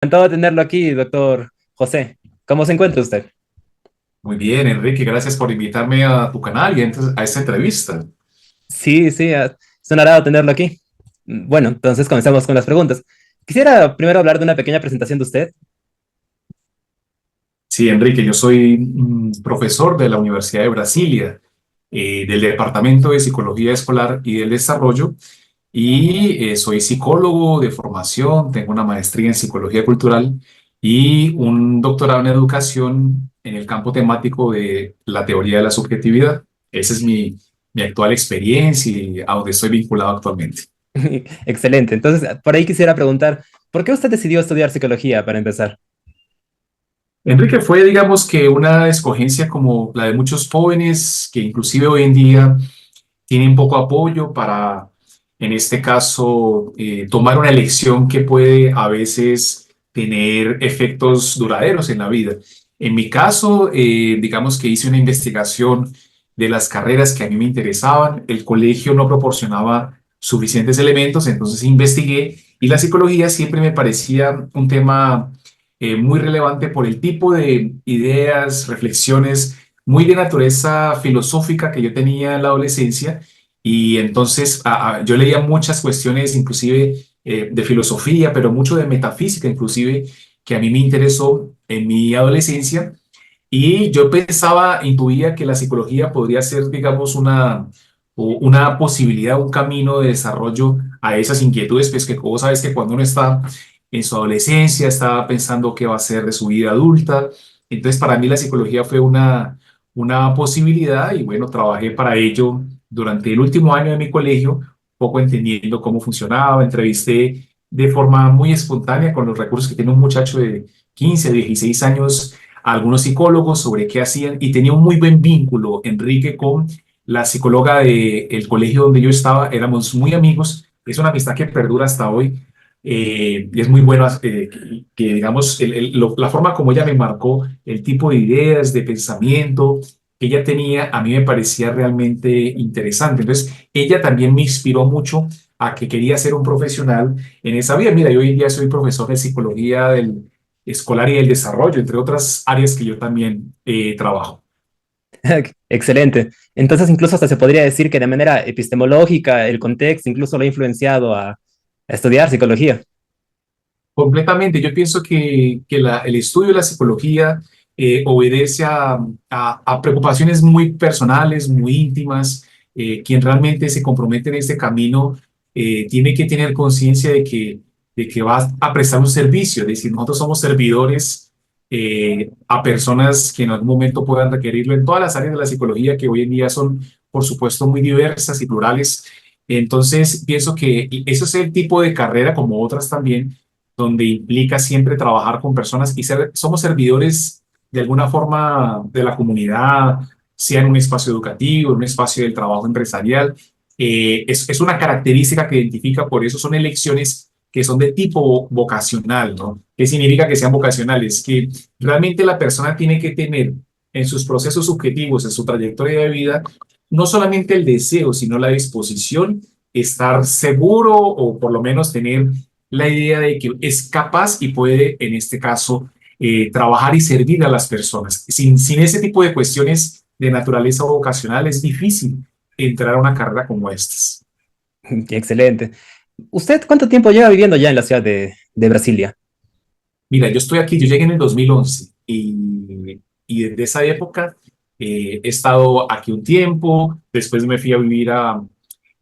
Encantado de tenerlo aquí, doctor José. ¿Cómo se encuentra usted? Muy bien, Enrique, gracias por invitarme a tu canal y a esta entrevista. Sí, sí, es un agrado tenerlo aquí. Bueno, entonces comenzamos con las preguntas. Quisiera primero hablar de una pequeña presentación de usted. Sí, Enrique, yo soy profesor de la Universidad de Brasilia, del Departamento de Psicología Escolar y del Desarrollo, y soy psicólogo de formación, tengo una maestría en psicología cultural y un doctorado en educación en el campo temático de la teoría de la subjetividad. Esa es mi actual experiencia y a donde estoy vinculado actualmente. Excelente. Entonces, por ahí quisiera preguntar, ¿por qué usted decidió estudiar psicología para empezar? Enrique, fue, digamos que una escogencia como la de muchos jóvenes que inclusive hoy en día tienen poco apoyo para, en este caso, tomar una elección que puede a veces tener efectos duraderos en la vida. En mi caso, digamos que hice una investigación de las carreras que a mí me interesaban. El colegio no proporcionaba suficientes elementos, entonces investigué y la psicología siempre me parecía un tema muy relevante por el tipo de ideas, reflexiones muy de naturaleza filosófica que yo tenía en la adolescencia y entonces yo leía muchas cuestiones inclusive de filosofía, pero mucho de metafísica inclusive que a mí me interesó en mi adolescencia y yo pensaba, intuía que la psicología podría ser, digamos, una posibilidad, un camino de desarrollo a esas inquietudes, pues que vos sabes que cuando uno está en su adolescencia, está pensando qué va a hacer de su vida adulta. Entonces, para mí la psicología fue una posibilidad y bueno, trabajé para ello durante el último año de mi colegio, poco entendiendo cómo funcionaba, entrevisté de forma muy espontánea con los recursos que tiene un muchacho de 15, 16 años a algunos psicólogos sobre qué hacían y tenía un muy buen vínculo, Enrique, con la psicóloga del colegio donde yo estaba, éramos muy amigos, es una amistad que perdura hasta hoy. Y es muy bueno digamos, la forma como ella me marcó, el tipo de ideas, de pensamiento que ella tenía, a mí me parecía realmente interesante. Entonces, ella también me inspiró mucho a que quería ser un profesional en esa vida. Mira, yo hoy en día soy profesor de psicología del escolar y del desarrollo, entre otras áreas que yo también trabajo. Excelente. Entonces, incluso hasta se podría decir que de manera epistemológica, el contexto incluso lo ha influenciado a estudiar psicología. Completamente. Yo pienso que el estudio de la psicología obedece a preocupaciones muy personales, muy íntimas. Quien realmente se compromete en este camino tiene que tener conciencia de que va a prestar un servicio. Es decir, nosotros somos servidores a personas que en algún momento puedan requerirlo en todas las áreas de la psicología que hoy en día son, por supuesto, muy diversas y plurales. Entonces, pienso que ese es el tipo de carrera, como otras también donde implica siempre trabajar con personas y somos servidores de alguna forma de la comunidad, sea en un espacio educativo, en un espacio del trabajo empresarial. Es una característica que identifica, por eso son elecciones que son de tipo vocacional, ¿no? ¿Qué significa que sean vocacionales? Que realmente la persona tiene que tener en sus procesos subjetivos, en su trayectoria de vida, no solamente el deseo, sino la disposición, estar seguro o por lo menos tener la idea de que es capaz y puede, en este caso, trabajar y servir a las personas. Sin ese tipo de cuestiones de naturaleza vocacional es difícil entrar a una carrera como estas. Excelente. ¿Usted cuánto tiempo lleva viviendo ya en la ciudad de Brasilia? Mira, yo estoy aquí, yo llegué en el 2011 y desde esa época he estado aquí un tiempo, después me fui a vivir a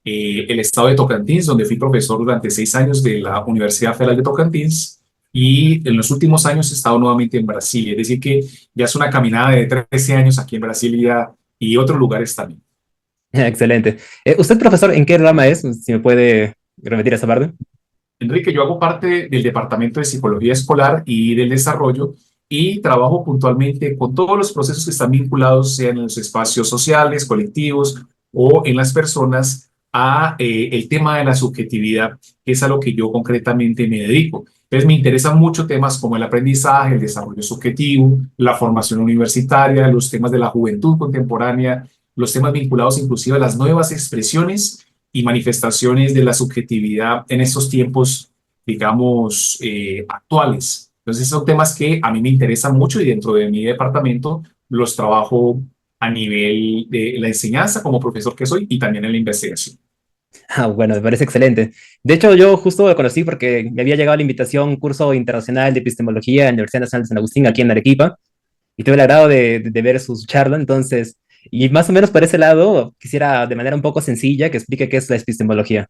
el estado de Tocantins, donde fui profesor durante 6 años de la Universidad Federal de Tocantins y en los últimos años he estado nuevamente en Brasil, es decir que ya es una caminada de 13 años aquí en Brasilia y otros lugares también. Excelente. ¿Usted, profesor, en qué rama es? Si me puede repetir esa parte. Enrique, yo hago parte del Departamento de Psicología Escolar y del Desarrollo y trabajo puntualmente con todos los procesos que están vinculados, sean en los espacios sociales, colectivos o en las personas, a el tema de la subjetividad, que es a lo que yo concretamente me dedico. Entonces me interesan mucho temas como el aprendizaje, el desarrollo subjetivo, la formación universitaria, los temas de la juventud contemporánea, los temas vinculados inclusive a las nuevas expresiones y manifestaciones de la subjetividad en estos tiempos, digamos, actuales. Entonces son temas que a mí me interesan mucho y dentro de mi departamento los trabajo a nivel de la enseñanza como profesor que soy y también en la investigación. Ah, bueno, me parece excelente. De hecho, yo justo lo conocí porque me había llegado la invitación a un curso internacional de epistemología en la Universidad Nacional de San Agustín, aquí en Arequipa, y tuve el agrado de ver su charla. Entonces, y más o menos por ese lado, quisiera de manera un poco sencilla que explique qué es la epistemología.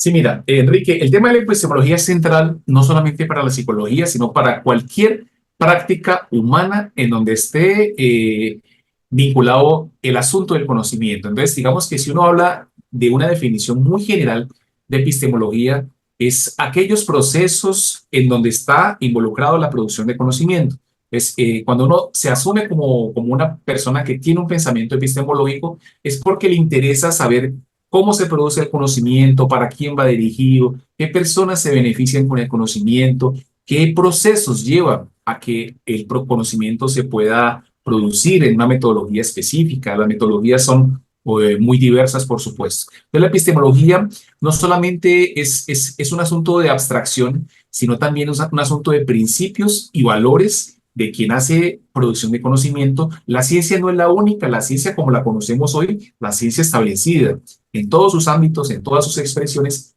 Sí, mira, Enrique, el tema de la epistemología es central no solamente para la psicología, sino para cualquier práctica humana en donde esté vinculado el asunto del conocimiento. Entonces, digamos que si uno habla de una definición muy general de epistemología, es aquellos procesos en donde está involucrado la producción de conocimiento. Es cuando uno se asume como una persona que tiene un pensamiento epistemológico, es porque le interesa saber cómo se produce el conocimiento, para quién va dirigido, qué personas se benefician con el conocimiento, qué procesos llevan a que el conocimiento se pueda producir en una metodología específica. Las metodologías son muy diversas, por supuesto. Pero la epistemología no solamente es un asunto de abstracción, sino también es un asunto de principios y valores de quien hace producción de conocimiento. La ciencia no es la única, la ciencia como la conocemos hoy, la ciencia establecida en todos sus ámbitos, en todas sus expresiones,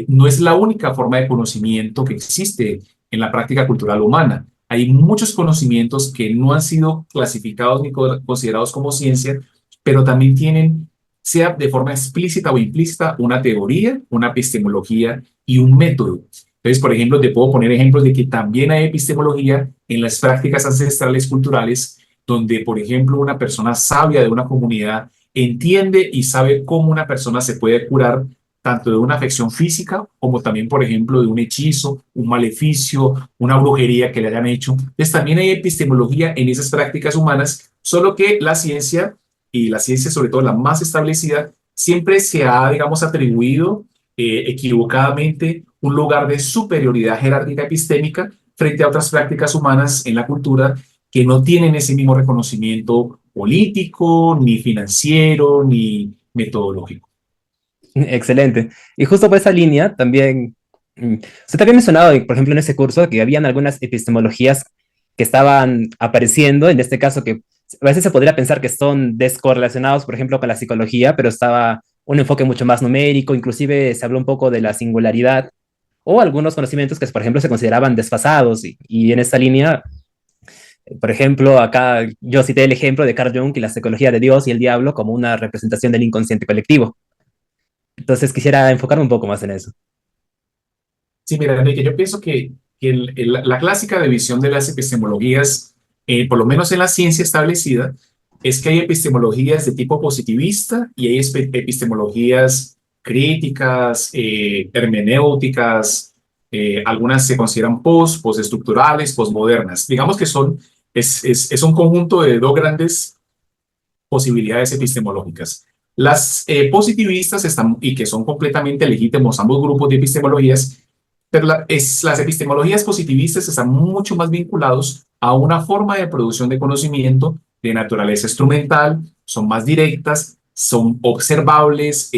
no es la única forma de conocimiento que existe en la práctica cultural humana. Hay muchos conocimientos que no han sido clasificados ni considerados como ciencia, pero también tienen, sea de forma explícita o implícita, una teoría, una epistemología y un método. Entonces, por ejemplo, te puedo poner ejemplos de que también hay epistemología en las prácticas ancestrales culturales, donde, por ejemplo, una persona sabia de una comunidad entiende y sabe cómo una persona se puede curar tanto de una afección física como también, por ejemplo, de un hechizo, un maleficio, una brujería que le hayan hecho. Entonces, también hay epistemología en esas prácticas humanas, solo que la ciencia, y la ciencia sobre todo la más establecida, siempre se ha, digamos, atribuido equivocadamente un lugar de superioridad jerárquica epistémica frente a otras prácticas humanas en la cultura que no tienen ese mismo reconocimiento político, ni financiero, ni metodológico. Excelente. Y justo por esa línea, también, usted había mencionado, por ejemplo, en ese curso, que habían algunas epistemologías que estaban apareciendo, en este caso que a veces se podría pensar que son descorrelacionados, por ejemplo, con la psicología, pero estaba un enfoque mucho más numérico, inclusive se habló un poco de la singularidad o algunos conocimientos que, por ejemplo, se consideraban desfasados. Y en esta línea, por ejemplo, acá yo cité el ejemplo de Carl Jung y la psicología de Dios y el diablo como una representación del inconsciente colectivo. Entonces quisiera enfocarme un poco más en eso. Sí, mira, Enrique, yo pienso que la clásica división de las epistemologías, por lo menos en la ciencia establecida, es que hay epistemologías de tipo positivista y hay epistemologías críticas, hermenéuticas, algunas se consideran postestructurales, postmodernas. Digamos que es un conjunto de dos grandes posibilidades epistemológicas. Las positivistas están, y que son completamente legítimos ambos grupos de epistemologías, pero las epistemologías positivistas están mucho más vinculados a una forma de producción de conocimiento de naturaleza instrumental, son más directas, son observables,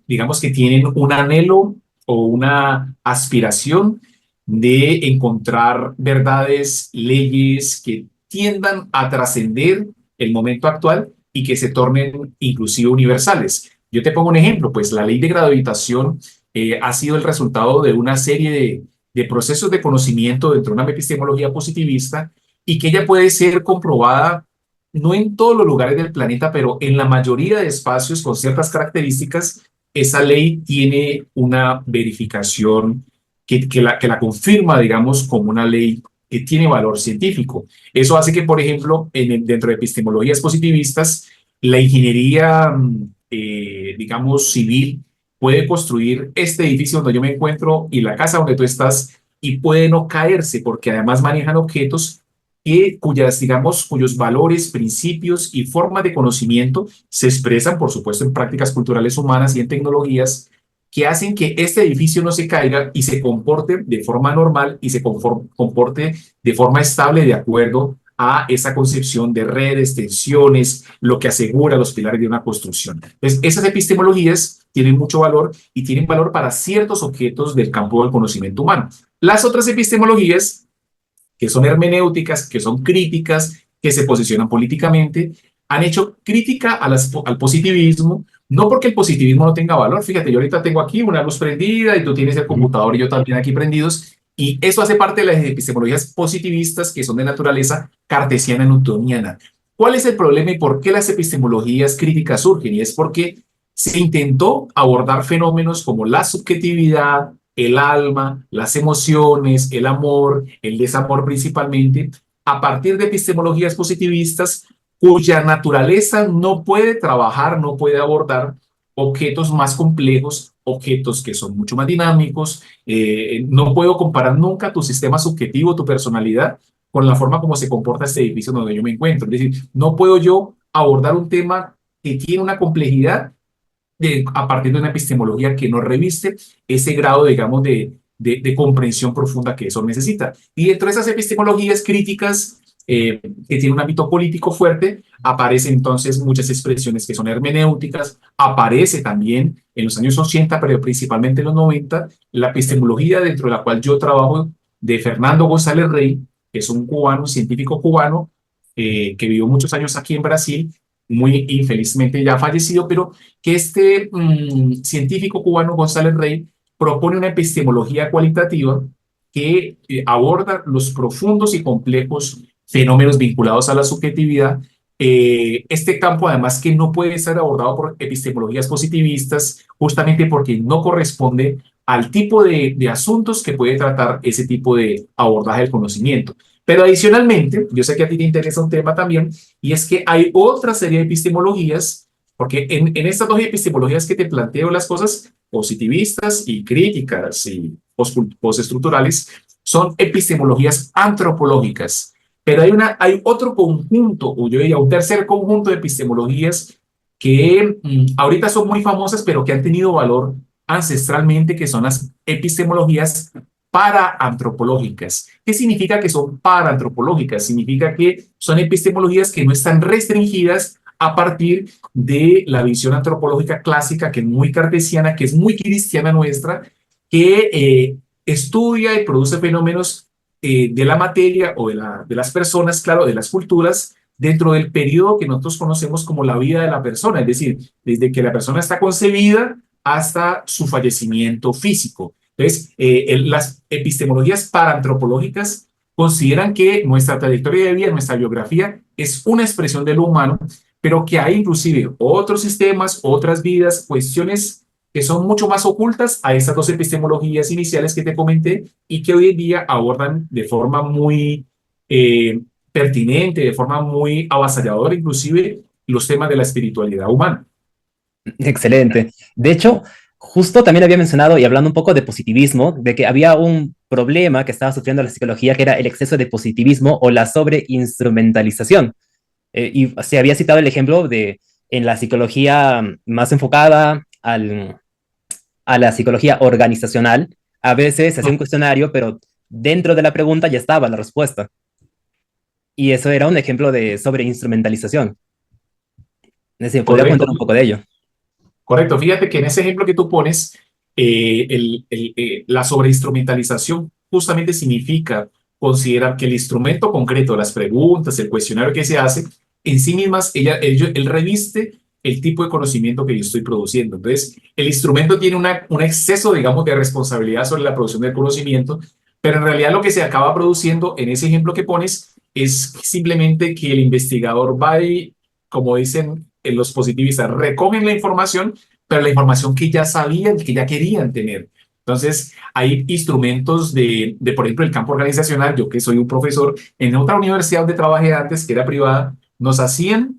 digamos que tienen un anhelo o una aspiración de encontrar verdades, leyes que tiendan a trascender el momento actual y que se tornen inclusive universales. Yo te pongo un ejemplo, pues la ley de gravitación ha sido el resultado de una serie de procesos de conocimiento dentro de una epistemología positivista y que ella puede ser comprobada no en todos los lugares del planeta, pero en la mayoría de espacios con ciertas características, esa ley tiene una verificación que la confirma, digamos, como una ley que tiene valor científico. Eso hace que, por ejemplo, dentro de epistemologías positivistas, la ingeniería, digamos, civil puede construir este edificio donde yo me encuentro y la casa donde tú estás y puede no caerse porque además manejan objetos cuyos valores, principios y formas de conocimiento se expresan, por supuesto, en prácticas culturales humanas y en tecnologías que hacen que este edificio no se caiga y se comporte de forma normal y se comporte de forma estable de acuerdo a esa concepción de redes, tensiones, lo que asegura los pilares de una construcción. Entonces, esas epistemologías tienen mucho valor y tienen valor para ciertos objetos del campo del conocimiento humano. Las otras epistemologías, que son hermenéuticas, que son críticas, que se posicionan políticamente, han hecho crítica al positivismo, no porque el positivismo no tenga valor. Fíjate, yo ahorita tengo aquí una luz prendida y tú tienes el Ujú. computador y yo también aquí prendidos, y eso hace parte de las epistemologías positivistas que son de naturaleza cartesiana newtoniana. ¿Cuál es el problema y por qué las epistemologías críticas surgen? Y es porque se intentó abordar fenómenos como la subjetividad, el alma, las emociones, el amor, el desamor principalmente, a partir de epistemologías positivistas cuya naturaleza no puede trabajar, no puede abordar objetos más complejos, objetos que son mucho más dinámicos. No puedo comparar nunca tu sistema subjetivo, tu personalidad, con la forma como se comporta este edificio donde yo me encuentro. Es decir, no puedo yo abordar un tema que tiene una complejidad a partir de una epistemología que no reviste ese grado, digamos, de comprensión profunda que eso necesita. Y dentro de esas epistemologías críticas, que tienen un ámbito político fuerte, aparecen entonces muchas expresiones que son hermenéuticas, aparece también en los años 80, pero principalmente en los 90, la epistemología dentro de la cual yo trabajo de Fernando González Rey, que es un cubano, un científico cubano, que vivió muchos años aquí en Brasil, muy infelizmente ya fallecido, pero que este científico cubano González Rey propone una epistemología cualitativa que aborda los profundos y complejos fenómenos vinculados a la subjetividad. Este campo, además, que no puede ser abordado por epistemologías positivistas, justamente porque no corresponde al tipo de asuntos que puede tratar ese tipo de abordaje del conocimiento. Pero adicionalmente, yo sé que a ti te interesa un tema también, y es que hay otra serie de epistemologías, porque en estas dos epistemologías que te planteo las cosas positivistas y críticas y postestructurales, son epistemologías antropológicas. Pero hay otro conjunto, o yo diría un tercer conjunto de epistemologías que ahorita son muy famosas, pero que han tenido valor ancestralmente, que son las epistemologías paraantropológicas. ¿Qué significa que son paraantropológicas? Significa que son epistemologías que no están restringidas a partir de la visión antropológica clásica, que es muy cartesiana, que es muy cristiana nuestra, que estudia y produce fenómenos de la materia o de las personas, claro, de las culturas, dentro del periodo que nosotros conocemos como la vida de la persona, es decir, desde que la persona está concebida hasta su fallecimiento físico. Entonces, las epistemologías paraantropológicas consideran que nuestra trayectoria de vida, nuestra biografía, es una expresión de lo humano, pero que hay inclusive otros sistemas, otras vidas, cuestiones que son mucho más ocultas a estas dos epistemologías iniciales que te comenté y que hoy en día abordan de forma muy eh, pertinente, de forma muy avasalladora, inclusive los temas de la espiritualidad humana. Excelente. De hecho, justo también había mencionado, y hablando un poco de positivismo, de que había un problema que estaba sufriendo la psicología, que era el exceso de positivismo o la sobreinstrumentalización. Y se había citado el ejemplo de en la psicología más enfocada a la psicología organizacional, a veces se hacía un cuestionario, pero dentro de la pregunta ya estaba la respuesta. Y eso era un ejemplo de sobreinstrumentalización. Es decir, ¿podría Correcto. contar un poco de ello? Correcto, fíjate que en ese ejemplo que tú pones, la sobreinstrumentalización justamente significa considerar que el instrumento concreto, las preguntas, el cuestionario que se hace, en sí mismas, él reviste el tipo de conocimiento que yo estoy produciendo. Entonces, el instrumento tiene un exceso, digamos, de responsabilidad sobre la producción del conocimiento, pero en realidad lo que se acaba produciendo en ese ejemplo que pones es simplemente que el investigador va y, como dicen los positivistas, recogen la información, pero la información que ya sabían, que ya querían tener. Entonces, hay instrumentos por ejemplo, el campo organizacional. Yo que soy un profesor en otra universidad donde trabajé antes, que era privada, nos hacían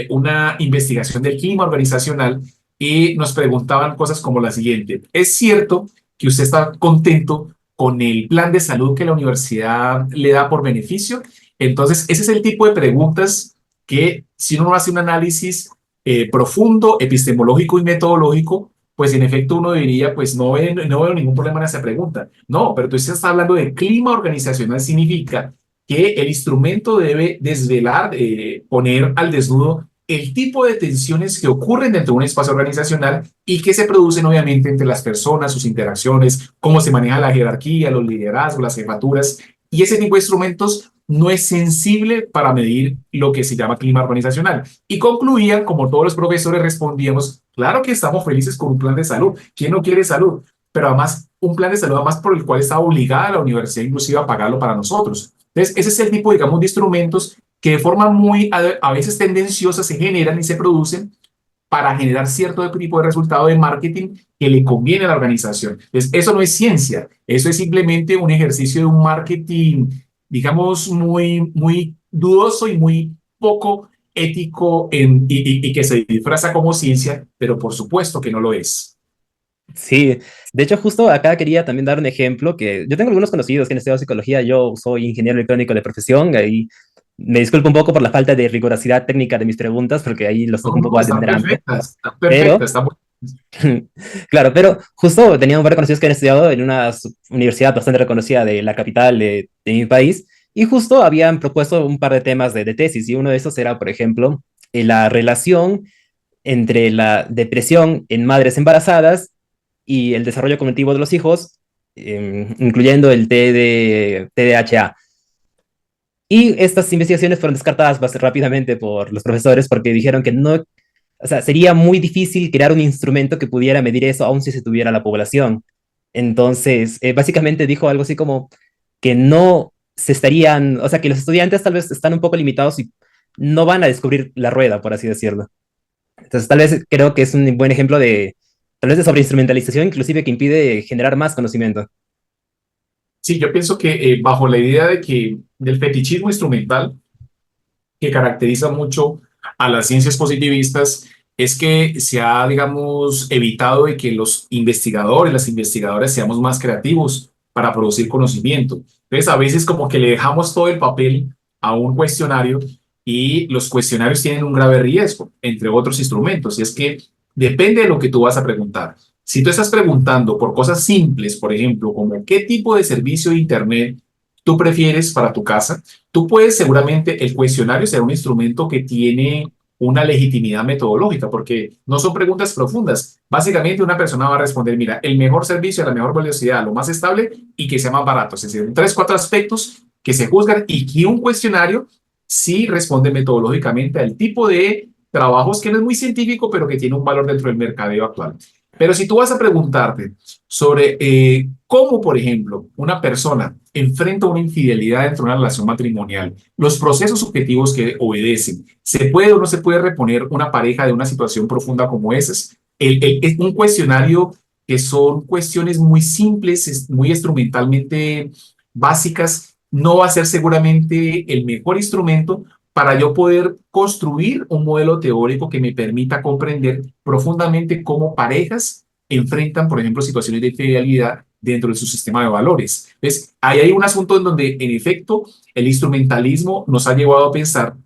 una investigación del clima organizacional y nos preguntaban cosas como la siguiente: ¿es cierto que usted está contento con el plan de salud que la universidad le da por beneficio? Entonces, ese es el tipo de preguntas que, si uno hace un análisis profundo, epistemológico y metodológico, pues en efecto uno diría, pues no veo ningún problema en esa pregunta. No, pero tú estás hablando de clima organizacional, significa que el instrumento debe desvelar, poner al desnudo el tipo de tensiones que ocurren dentro de un espacio organizacional y que se producen obviamente entre las personas, sus interacciones, cómo se maneja la jerarquía, los liderazgos, las jefaturas, y ese tipo de instrumentos no es sensible para medir lo que se llama clima organizacional. Y concluían, como todos los profesores respondíamos, claro que estamos felices con un plan de salud. ¿Quién no quiere salud? Pero además, un plan de salud además por el cual está obligada la universidad inclusive a pagarlo para nosotros. Entonces, ese es el tipo, digamos, de instrumentos que de forma muy a veces tendenciosa se generan y se producen para generar cierto tipo de resultado de marketing que le conviene a la organización. Entonces, eso no es ciencia, eso es simplemente un ejercicio de un marketing, digamos, muy dudoso y muy poco ético y que se disfraza como ciencia, pero por supuesto que no lo es. Sí, de hecho justo acá quería también dar un ejemplo que yo tengo algunos conocidos que han estudiado psicología, yo soy ingeniero electrónico de profesión, ahí me disculpo un poco por la falta de rigurosidad técnica de mis preguntas, porque ahí los toco No, un poco no, al denigrante, están pero perfectas, están muy... claro, pero justo tenía un par de conocidos que han estudiado en una universidad bastante reconocida de la capital de mi país, y justo habían propuesto un par de temas de tesis, y uno de esos era, por ejemplo, la relación entre la depresión en madres embarazadas y el desarrollo cognitivo de los hijos, incluyendo el TDAH. Y estas investigaciones fueron descartadas bastante rápidamente por los profesores porque dijeron que no, o sea, sería muy difícil crear un instrumento que pudiera medir eso aun si se tuviera la población. Entonces, básicamente dijo algo así como que no se estarían, o sea, que los estudiantes tal vez están un poco limitados y no van a descubrir la rueda, por así decirlo. Entonces, tal vez creo que es un buen ejemplo de, tal vez de sobreinstrumentalización, inclusive que impide generar más conocimiento. Sí, yo pienso que bajo la idea de que del fetichismo instrumental, que caracteriza mucho a las ciencias positivistas es que se ha, digamos, evitado de que los investigadores, las investigadoras seamos más creativos para producir conocimiento. Entonces, a veces como que le dejamos todo el papel a un cuestionario y los cuestionarios tienen un grave riesgo, entre otros instrumentos, y es que depende de lo que tú vas a preguntar. Si tú estás preguntando por cosas simples, por ejemplo, como qué tipo de servicio de Internet tú prefieres para tu casa, tú puedes seguramente, el cuestionario será un instrumento que tiene una legitimidad metodológica, porque no son preguntas profundas. Básicamente una persona va a responder, mira, el mejor servicio, la mejor velocidad, lo más estable y que sea más barato. Es decir, tres, cuatro aspectos que se juzgan y que un cuestionario sí responde metodológicamente al tipo de trabajos que no es muy científico, pero que tiene un valor dentro del mercadeo actual. Pero si tú vas a preguntarte sobre cómo, por ejemplo, una persona enfrenta una infidelidad dentro de una relación matrimonial, los procesos subjetivos que obedecen, ¿se puede o no se puede reponer una pareja de una situación profunda como esa? Es un cuestionario que son cuestiones muy simples, muy instrumentalmente básicas, no va a ser seguramente el mejor instrumento para yo poder construir un modelo teórico que me permita comprender profundamente cómo parejas enfrentan, por ejemplo, situaciones de infidelidad dentro de su sistema de valores. Entonces, ahí hay un asunto en donde, en efecto, el instrumentalismo nos ha llevado a pensar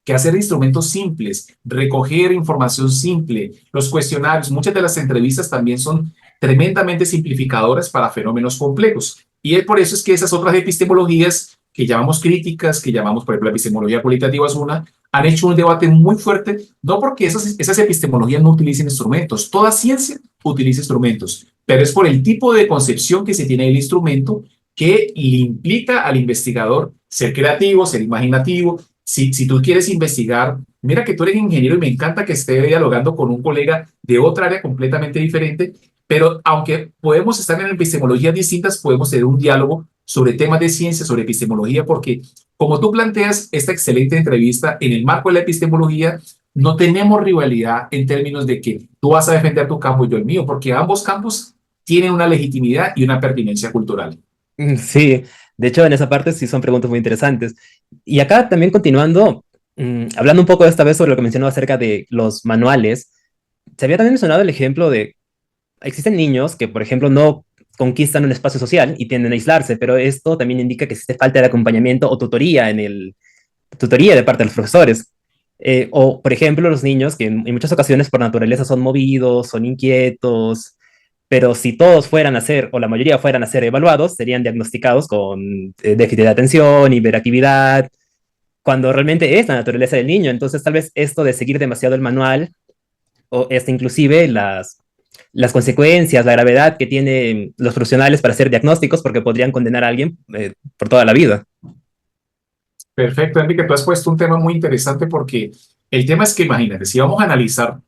que hacer instrumentos simples, recoger información simple, los cuestionarios, muchas de las entrevistas también son tremendamente simplificadoras para fenómenos complejos. Y es por eso es que esas otras epistemologías que llamamos críticas, que llamamos, por ejemplo, la epistemología cualitativa es una, han hecho un debate muy fuerte, no porque esas epistemologías no utilicen instrumentos, toda ciencia utiliza instrumentos, pero es por el tipo de concepción que se tiene del instrumento que le implica al investigador ser creativo, ser imaginativo, si tú quieres investigar, mira que tú eres ingeniero y me encanta que esté dialogando con un colega de otra área completamente diferente, pero aunque podemos estar en epistemologías distintas, podemos tener un diálogo sobre temas de ciencia, sobre epistemología, porque como tú planteas esta excelente entrevista en el marco de la epistemología, no tenemos rivalidad en términos de que tú vas a defender tu campo y yo el mío, porque ambos campos tienen una legitimidad y una pertinencia cultural. Sí, de hecho en esa parte sí son preguntas muy interesantes. Y acá también continuando, hablando un poco esta vez sobre lo que mencionó acerca de los manuales, se había también mencionado el ejemplo de, existen niños que, por ejemplo, no conquistan un espacio social y tienden a aislarse, pero esto también indica que existe falta de acompañamiento o tutoría tutoría de parte de los profesores. O, por ejemplo, los niños que en muchas ocasiones por naturaleza son movidos, son inquietos, pero si todos fueran a ser, o la mayoría fueran a ser evaluados, serían diagnosticados con déficit de atención, hiperactividad, cuando realmente es la naturaleza del niño. Entonces, tal vez esto de seguir demasiado el manual o inclusive las consecuencias, la gravedad que tienen los profesionales para hacer diagnósticos, porque podrían condenar a alguien por toda la vida. Perfecto, Enrique, tú has puesto un tema muy interesante porque el tema es que imagínate, si vamos a analizar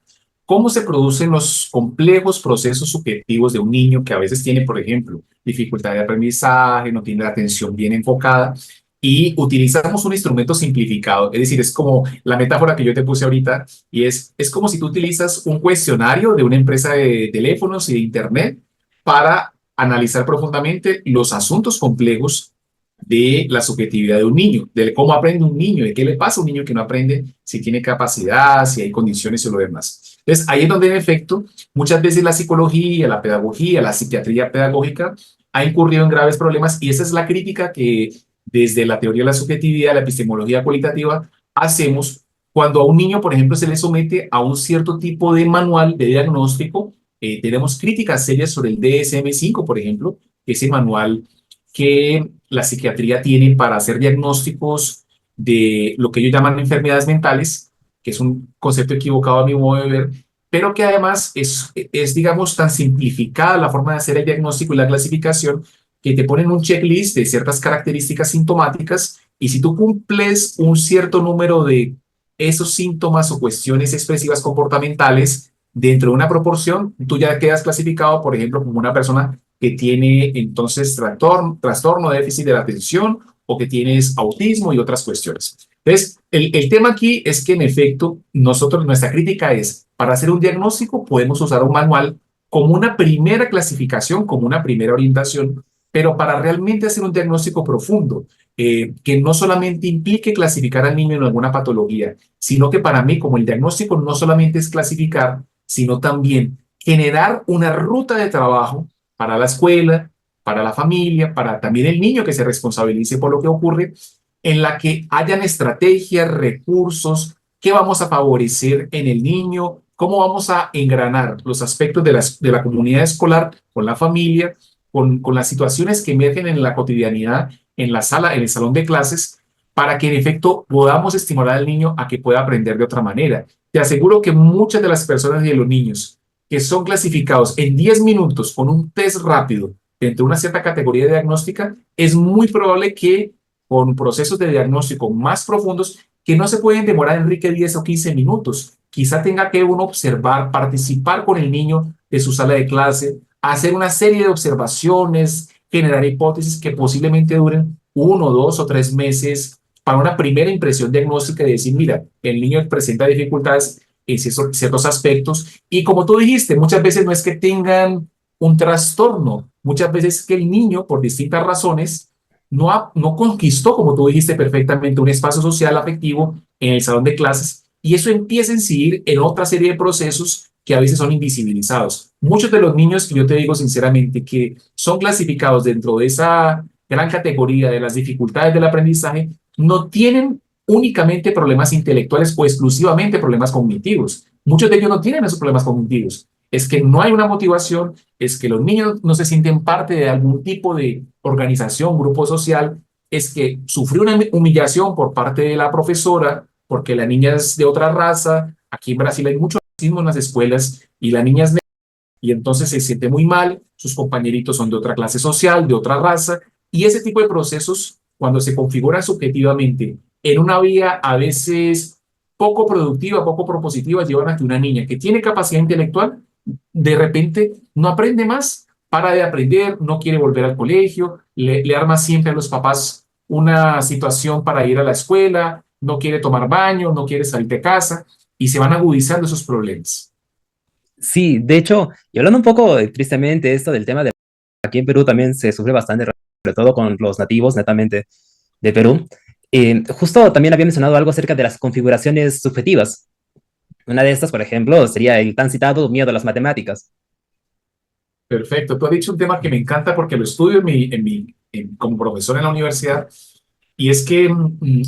cómo se producen los complejos procesos subjetivos de un niño que a veces tiene, por ejemplo, dificultad de aprendizaje, no tiene la atención bien enfocada y utilizamos un instrumento simplificado, es decir, es como la metáfora que yo te puse ahorita y es como si tú utilizas un cuestionario de una empresa de teléfonos y de internet para analizar profundamente los asuntos complejos de la subjetividad de un niño, de cómo aprende un niño, de qué le pasa a un niño que no aprende, si tiene capacidad, si hay condiciones y lo demás. Entonces, ahí es donde en efecto, muchas veces la psicología, la pedagogía, la psiquiatría pedagógica ha incurrido en graves problemas y esa es la crítica que desde la teoría de la subjetividad, la epistemología cualitativa, hacemos cuando a un niño, por ejemplo, se le somete a un cierto tipo de manual de diagnóstico. Tenemos críticas serias sobre el DSM-5, por ejemplo, que es el manual que la psiquiatría tiene para hacer diagnósticos de lo que ellos llaman enfermedades mentales, que es un concepto equivocado a mi modo de ver, pero que además digamos, tan simplificada la forma de hacer el diagnóstico y la clasificación, que te ponen un checklist de ciertas características sintomáticas y si tú cumples un cierto número de esos síntomas o cuestiones expresivas comportamentales dentro de una proporción, tú ya quedas clasificado, por ejemplo, como una persona que tiene entonces trastorno de déficit de la atención o que tienes autismo y otras cuestiones. Entonces, el tema aquí es que en efecto, nuestra crítica es, para hacer un diagnóstico podemos usar un manual como una primera clasificación, como una primera orientación, pero para realmente hacer un diagnóstico profundo, que no solamente implique clasificar al niño en alguna patología, sino que para mí, como el diagnóstico no solamente es clasificar, sino también generar una ruta de trabajo para la escuela, para la familia, para también el niño que se responsabilice por lo que ocurre, en la que hayan estrategias, recursos, qué vamos a favorecer en el niño, cómo vamos a engranar los aspectos de la comunidad escolar con la familia, con las situaciones que emergen en la cotidianidad, en la sala, en el salón de clases, para que en efecto podamos estimular al niño a que pueda aprender de otra manera. Te aseguro que muchas de las personas y de los niños que son clasificados en 10 minutos con un test rápido dentro de una cierta categoría diagnóstica, es muy probable que con procesos de diagnóstico más profundos, que no se pueden demorar, Enrique, 10 o 15 minutos. Quizá tenga que uno observar, participar con el niño de su sala de clase, hacer una serie de observaciones, generar hipótesis que posiblemente duren 1, 2 o 3 meses para una primera impresión diagnóstica de decir, mira, el niño presenta dificultades en ciertos aspectos y como tú dijiste, muchas veces no es que tengan un trastorno, muchas veces es que el niño, por distintas razones, no conquistó, como tú dijiste perfectamente, un espacio social afectivo en el salón de clases y eso empieza a incidir en otra serie de procesos que a veces son invisibilizados. Muchos de los niños que yo te digo sinceramente que son clasificados dentro de esa gran categoría de las dificultades del aprendizaje no tienen únicamente problemas intelectuales o exclusivamente problemas cognitivos. Muchos de ellos no tienen esos problemas cognitivos. Es que no hay una motivación, es que los niños no se sienten parte de algún tipo de organización, grupo social, es que sufrió una humillación por parte de la profesora porque la niña es de otra raza. Aquí en Brasil hay mucho racismo en las escuelas y la niña es negra y entonces se siente muy mal, sus compañeritos son de otra clase social, de otra raza, y ese tipo de procesos, cuando se configuran subjetivamente en una vía a veces poco productiva, poco propositiva, llevan a que una niña que tiene capacidad intelectual, de repente no aprende más, para de aprender, no quiere volver al colegio, le arma siempre a los papás una situación para ir a la escuela, no quiere tomar baño, no quiere salir de casa, y se van agudizando esos problemas. Sí, de hecho, y hablando un poco tristemente esto del tema de aquí en Perú también se sufre bastante, sobre todo con los nativos netamente de Perú. Justo también había mencionado algo acerca de las configuraciones subjetivas. Una de estas, por ejemplo, sería el tan citado miedo a las matemáticas. Perfecto. Tú has dicho un tema que me encanta porque lo estudio como profesor en la universidad y es que,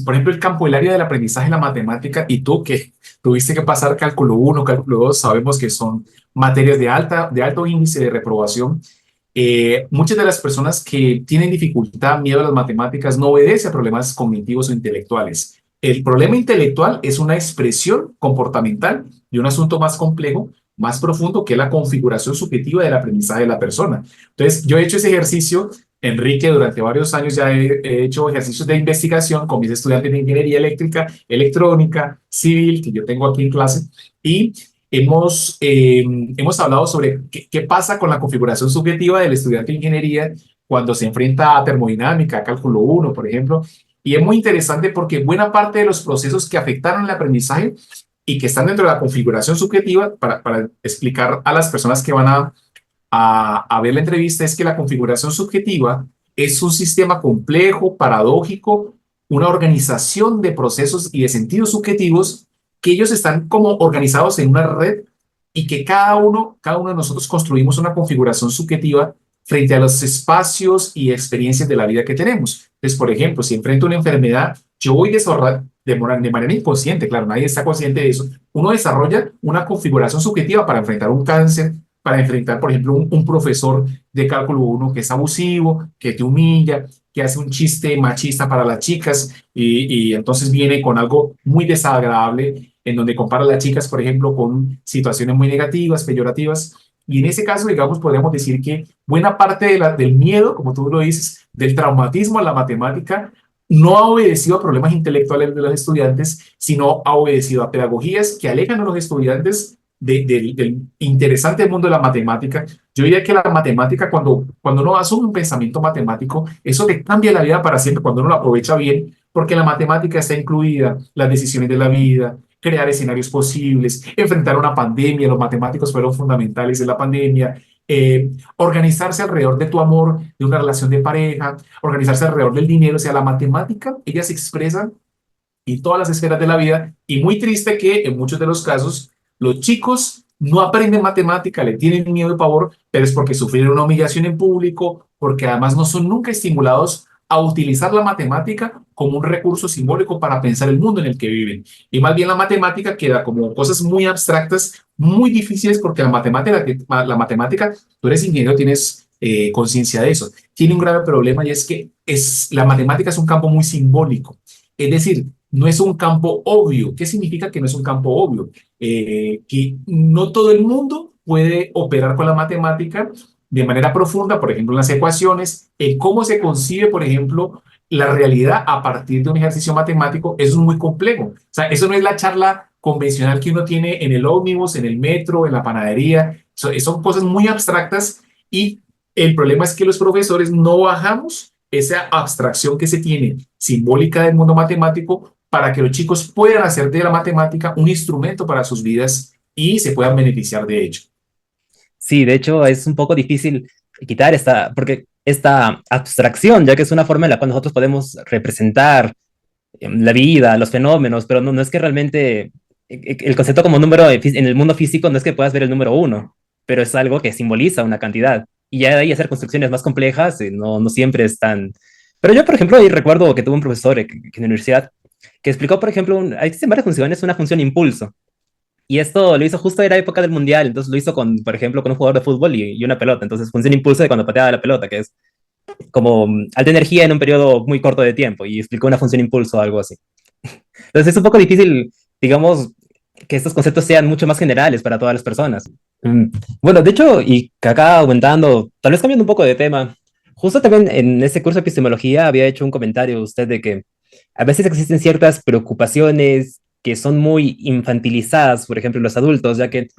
por ejemplo, el campo, el área del aprendizaje en la matemática y tú que tuviste que pasar cálculo uno, cálculo 2, sabemos que son materias de alto índice de reprobación. Muchas de las personas que tienen dificultad, miedo a las matemáticas, no obedece a problemas cognitivos o intelectuales. el problema intelectual es una expresión comportamental de un asunto más complejo, más profundo, que es la configuración subjetiva del aprendizaje de la persona. Entonces, yo he hecho ese ejercicio, Enrique, durante varios años ya he hecho ejercicios de investigación con mis estudiantes de ingeniería eléctrica, electrónica, civil, que yo tengo aquí en clase, y hemos hablado sobre qué pasa con la configuración subjetiva del estudiante de ingeniería cuando se enfrenta a termodinámica, a cálculo uno, por ejemplo. Y es muy interesante porque buena parte de los procesos que afectaron el aprendizaje y que están dentro de la configuración subjetiva, para explicar a las personas que van a ver la entrevista, es que la configuración subjetiva es un sistema complejo, paradójico, una organización de procesos y de sentidos subjetivos que ellos están como organizados en una red y que cada uno de nosotros construimos una configuración subjetiva frente a los espacios y experiencias de la vida que tenemos. Entonces, por ejemplo, si enfrento una enfermedad, yo voy de manera inconsciente, claro, nadie está consciente de eso, uno desarrolla una configuración subjetiva para enfrentar un cáncer, para enfrentar, por ejemplo, un profesor de cálculo uno que es abusivo, que te humilla, que hace un chiste machista para las chicas y entonces viene con algo muy desagradable en donde compara a las chicas, por ejemplo, con situaciones muy negativas, peyorativas. Y en ese caso, digamos, podríamos decir que buena parte del miedo, como tú lo dices, del traumatismo a la matemática, no ha obedecido a problemas intelectuales de los estudiantes, sino ha obedecido a pedagogías que alejan a los estudiantes del interesante mundo de la matemática. Yo diría que la matemática, cuando uno asume un pensamiento matemático, eso le cambia la vida para siempre cuando uno lo aprovecha bien, porque la matemática está incluida, las decisiones de la vida, crear escenarios posibles, enfrentar una pandemia, los matemáticos fueron fundamentales en la pandemia, organizarse alrededor de tu amor, de una relación de pareja, organizarse alrededor del dinero, o sea, la matemática, ella se expresa en todas las esferas de la vida y muy triste que en muchos de los casos los chicos no aprenden matemática, le tienen miedo y pavor, pero es porque sufrieron una humillación en público, porque además no son nunca estimulados a utilizar la matemática como un recurso simbólico para pensar el mundo en el que viven. Y más bien la matemática queda como cosas muy abstractas, muy difíciles, porque la matemática, tú eres ingeniero, tienes conciencia de eso. Tiene un grave problema y es que la matemática es un campo muy simbólico. Es decir, no es un campo obvio. ¿Qué significa que no es un campo obvio? Que no todo el mundo puede operar con la matemática de manera profunda, por ejemplo, en las ecuaciones, en cómo se concibe, por ejemplo, la realidad a partir de un ejercicio matemático, eso es muy complejo. O sea, eso no es la charla convencional que uno tiene en el ómnibus, en el metro, en la panadería. Son cosas muy abstractas y el problema es que los profesores no bajamos esa abstracción que se tiene simbólica del mundo matemático para que los chicos puedan hacer de la matemática un instrumento para sus vidas y se puedan beneficiar de ello. Sí, de hecho es un poco difícil quitar porque esta abstracción, ya que es una forma en la cual nosotros podemos representar la vida, los fenómenos, pero no es que realmente el concepto como número en el mundo físico no es que puedas ver el número uno, pero es algo que simboliza una cantidad. Y ya de ahí hacer construcciones más complejas, no siempre es tan... Pero yo, por ejemplo, ahí recuerdo que tuve un profesor en la universidad que explicó, por ejemplo, existen varias funciones, una función impulso. Y esto lo hizo justo en la época del Mundial, entonces lo hizo con, por ejemplo, con un jugador de fútbol y una pelota. Entonces función impulso de cuando pateaba la pelota, que es como alta energía en un periodo muy corto de tiempo, y explicó una función impulso o algo así. Entonces es un poco difícil, digamos, que estos conceptos sean mucho más generales para todas las personas. Mm, Bueno, de hecho, y que acá aumentando, tal vez cambiando un poco de tema, justo también en ese curso de epistemología había hecho un comentario usted de que a veces existen ciertas preocupaciones que son muy infantilizadas, por ejemplo, en los adultos, ya que,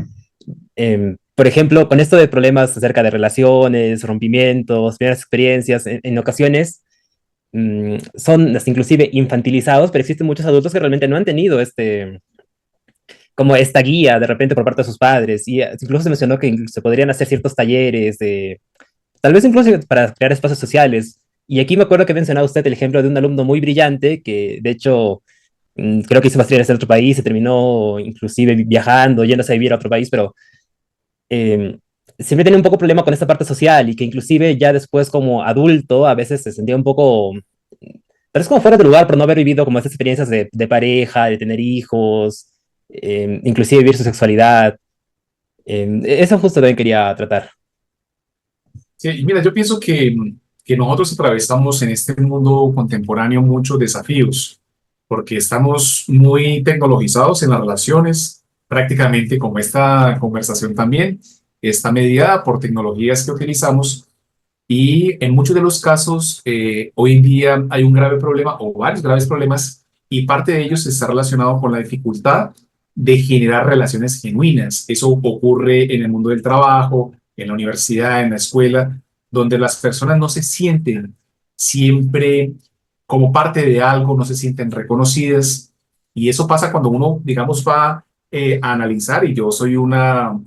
por ejemplo, con esto de problemas acerca de relaciones, rompimientos, primeras experiencias, en ocasiones son hasta inclusive infantilizados, pero existen muchos adultos que realmente no han tenido como esta guía de repente por parte de sus padres. Y incluso se mencionó que se podrían hacer ciertos talleres, tal vez incluso para crear espacios sociales. Y aquí me acuerdo que mencionaba usted el ejemplo de un alumno muy brillante que de hecho creo que hizo maestría en otro país, se terminó inclusive viajando, yéndose a vivir a otro país, pero eh, siempre tenía un poco problema con esta parte social y que inclusive ya después como adulto a veces se sentía un poco, pero es como fuera de lugar por no haber vivido como esas experiencias de pareja, de tener hijos, inclusive vivir su sexualidad. Eso justo también quería tratar. Sí, y mira, yo pienso que nosotros atravesamos en este mundo contemporáneo muchos desafíos, porque estamos muy tecnologizados en las relaciones, prácticamente como esta conversación también está mediada por tecnologías que utilizamos y en muchos de los casos hoy en día hay un grave problema o varios graves problemas y parte de ellos está relacionado con la dificultad de generar relaciones genuinas. Eso ocurre en el mundo del trabajo, en la universidad, en la escuela, donde las personas no se sienten siempre como parte de algo, no se sienten reconocidas. Y eso pasa cuando uno, digamos, va a analizar, y yo soy un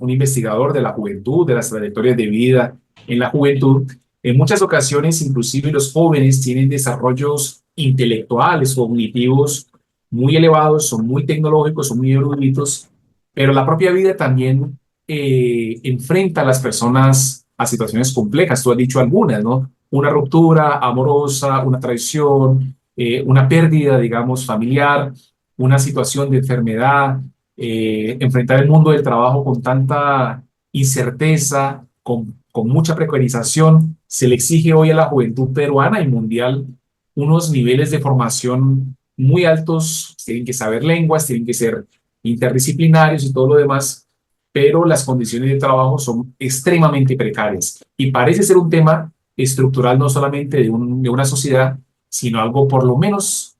investigador de la juventud, de las trayectorias de vida en la juventud. En muchas ocasiones, inclusive los jóvenes tienen desarrollos intelectuales, cognitivos muy elevados, son muy tecnológicos, son muy eruditos, pero la propia vida también enfrenta a las personas a situaciones complejas. Tú has dicho algunas, ¿no? Una ruptura amorosa, una traición, una pérdida, digamos, familiar, una situación de enfermedad, enfrentar el mundo del trabajo con tanta incerteza, con mucha precarización. Se le exige hoy a la juventud peruana y mundial unos niveles de formación muy altos, tienen que saber lenguas, tienen que ser interdisciplinarios y todo lo demás, pero las condiciones de trabajo son extremadamente precarias y parece ser un tema estructural no solamente de una sociedad, sino algo por lo menos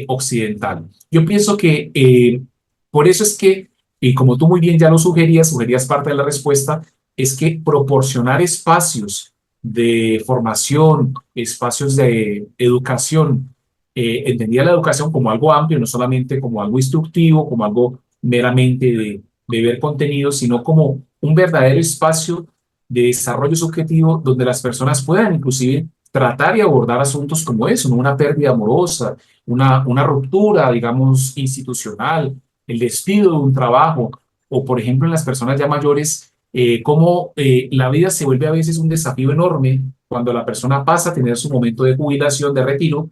occidental. Yo pienso que por eso es que, y como tú muy bien ya lo sugerías parte de la respuesta, es que proporcionar espacios de formación, espacios de educación, entendía la educación como algo amplio, no solamente como algo instructivo, como algo meramente de ver contenido, sino como un verdadero espacio de desarrollo subjetivo donde las personas puedan inclusive tratar y abordar asuntos como eso, ¿no? Una pérdida amorosa, una ruptura, digamos, institucional, el despido de un trabajo, o por ejemplo en las personas ya mayores, cómo la vida se vuelve a veces un desafío enorme cuando la persona pasa a tener su momento de jubilación, de retiro,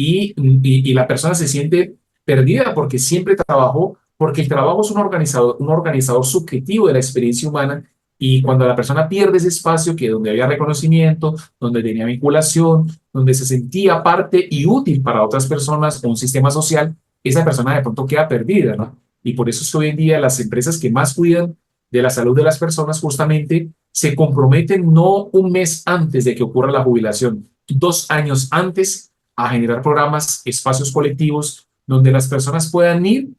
y la persona se siente perdida porque siempre trabajó, porque el trabajo es un organizador subjetivo de la experiencia humana y cuando la persona pierde ese espacio que donde había reconocimiento, donde tenía vinculación, donde se sentía parte y útil para otras personas o un sistema social, esa persona de pronto queda perdida, ¿no? Y por eso es que hoy en día las empresas que más cuidan de la salud de las personas justamente se comprometen no un mes antes de que ocurra la jubilación, 2 años antes a generar programas, espacios colectivos donde las personas puedan ir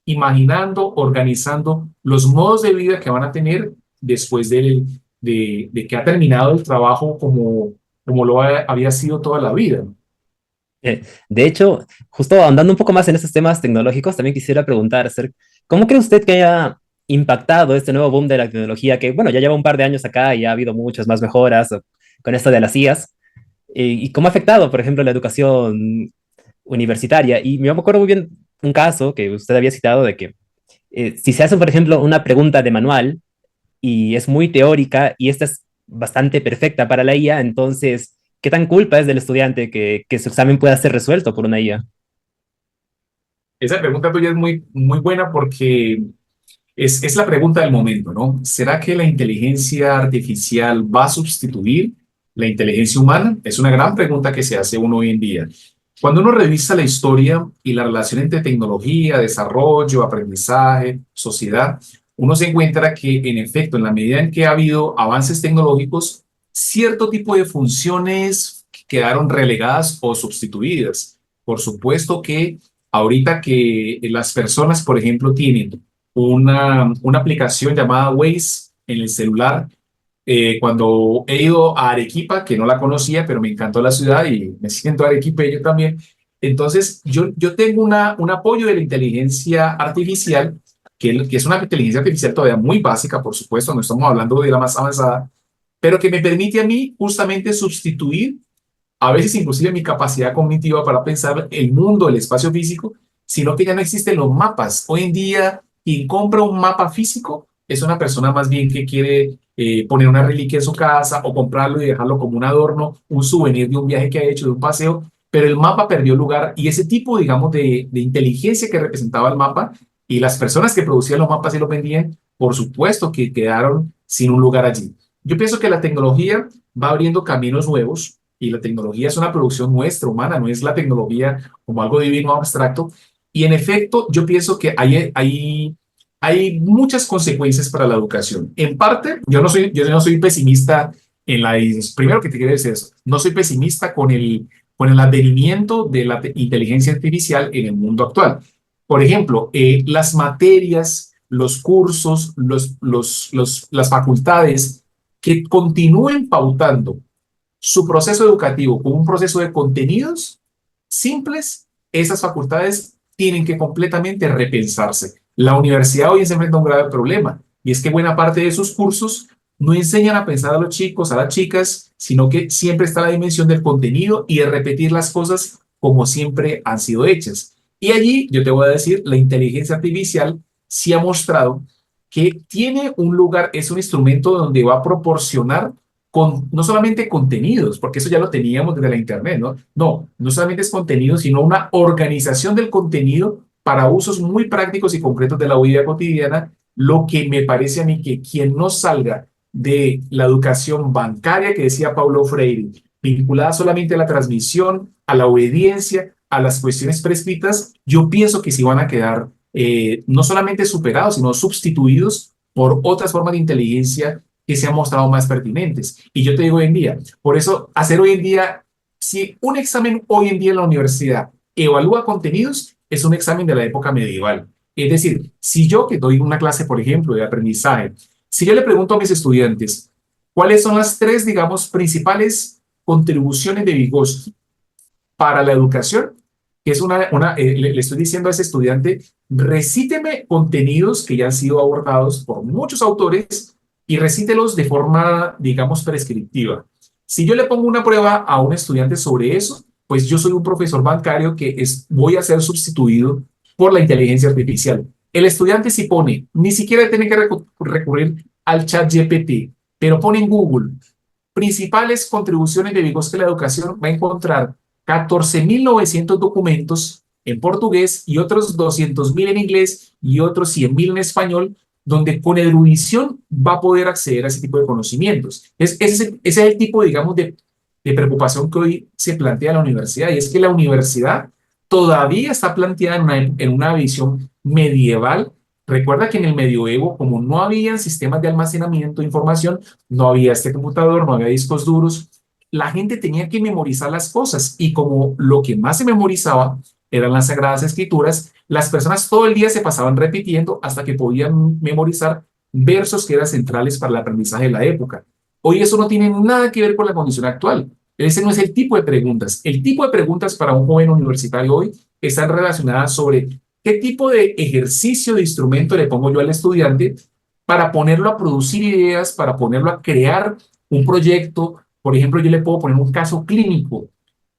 imaginando, organizando los modos de vida que van a tener después de que ha terminado el trabajo como había sido toda la vida. De hecho, justo andando un poco más en estos temas tecnológicos, también quisiera preguntar, ¿cómo cree usted que haya impactado este nuevo boom de la tecnología que, bueno, ya lleva un par de años acá y ha habido muchas más mejoras con esto de las IAs? Y cómo ha afectado, por ejemplo, la educación universitaria? Y me acuerdo muy bien un caso que usted había citado de que si se hace, por ejemplo, una pregunta de manual y es muy teórica y esta es bastante perfecta para la IA, entonces, ¿qué tan culpa es del estudiante que su examen pueda ser resuelto por una IA? Esa pregunta tuya es muy, muy buena porque es la pregunta del momento, ¿no? ¿Será que la inteligencia artificial va a sustituir la inteligencia humana? Es una gran pregunta que se hace uno hoy en día. Cuando uno revisa la historia y la relación entre tecnología, desarrollo, aprendizaje, sociedad, uno se encuentra que, en efecto, en la medida en que ha habido avances tecnológicos, cierto tipo de funciones quedaron relegadas o sustituidas. Por supuesto que ahorita que las personas, por ejemplo, tienen una aplicación llamada Waze en el celular. Cuando he ido a Arequipa, que no la conocía, pero me encantó la ciudad y me siento arequipeño también. Entonces, yo tengo un apoyo de la inteligencia artificial, que es una inteligencia artificial todavía muy básica, por supuesto, no estamos hablando de la más avanzada, pero que me permite a mí justamente sustituir a veces inclusive mi capacidad cognitiva para pensar el mundo, el espacio físico, sino que ya no existen los mapas. Hoy en día, quien compra un mapa físico es una persona más bien que quiere poner una reliquia en su casa o comprarlo y dejarlo como un adorno, un souvenir de un viaje que ha hecho, de un paseo, pero el mapa perdió lugar y ese tipo, digamos, de inteligencia que representaba el mapa y las personas que producían los mapas y los vendían, por supuesto que quedaron sin un lugar allí. Yo pienso que la tecnología va abriendo caminos nuevos y la tecnología es una producción nuestra, humana, no es la tecnología como algo divino abstracto. Y en efecto, yo pienso que hay muchas consecuencias para la educación. En parte, yo no soy pesimista en primero que te quiero decir eso, no soy pesimista con el advenimiento de la inteligencia artificial en el mundo actual. Por ejemplo, las materias, los cursos, las facultades que continúen pautando su proceso educativo como un proceso de contenidos simples, esas facultades tienen que completamente repensarse. La universidad hoy se enfrenta a un grave problema y es que buena parte de sus cursos no enseñan a pensar a los chicos, a las chicas, sino que siempre está la dimensión del contenido y de repetir las cosas como siempre han sido hechas. Y allí, yo te voy a decir, la inteligencia artificial sí ha mostrado que tiene un lugar, es un instrumento donde va a proporcionar no solamente contenidos, porque eso ya lo teníamos desde la Internet, ¿no? No, no solamente es contenido, sino una organización del contenido para usos muy prácticos y concretos de la vida cotidiana, lo que me parece a mí que quien no salga de la educación bancaria que decía Paulo Freire, vinculada solamente a la transmisión, a la obediencia, a las cuestiones prescritas, yo pienso que sí van a quedar no solamente superados, sino sustituidos por otras formas de inteligencia que se han mostrado más pertinentes. Y yo te digo hoy en día, por eso hacer hoy en día, si un examen hoy en día en la universidad evalúa contenidos, es un examen de la época medieval. Es decir, si yo que doy una clase, por ejemplo, de aprendizaje, si yo le pregunto a mis estudiantes, ¿cuáles son las tres, digamos, principales contribuciones de Vygotsky para la educación? Que es le estoy diciendo a ese estudiante, recíteme contenidos que ya han sido abordados por muchos autores y recítelos de forma, digamos, prescriptiva. Si yo le pongo una prueba a un estudiante sobre eso, pues yo soy un profesor bancario voy a ser sustituido por la inteligencia artificial. El estudiante si pone, ni siquiera tiene que recurrir al chat GPT, pero pone en Google principales contribuciones de Vygotsky a la educación, va a encontrar 14.900 documentos en portugués y otros 200.000 en inglés y otros 100.000 en español, donde con erudición va a poder acceder a ese tipo de conocimientos. Ese es el tipo, digamos, de preocupación que hoy se plantea en la universidad, y es que la universidad todavía está planteada en una visión medieval. Recuerda que en el medioevo, como no había sistemas de almacenamiento de información, no había este computador, no había discos duros, la gente tenía que memorizar las cosas y como lo que más se memorizaba eran las Sagradas Escrituras, las personas todo el día se pasaban repitiendo hasta que podían memorizar versos que eran centrales para el aprendizaje de la época. Hoy eso no tiene nada que ver con la condición actual. Ese no es el tipo de preguntas. El tipo de preguntas para un joven universitario hoy están relacionadas sobre qué tipo de ejercicio de instrumento le pongo yo al estudiante para ponerlo a producir ideas, para ponerlo a crear un proyecto. Por ejemplo, yo le puedo poner un caso clínico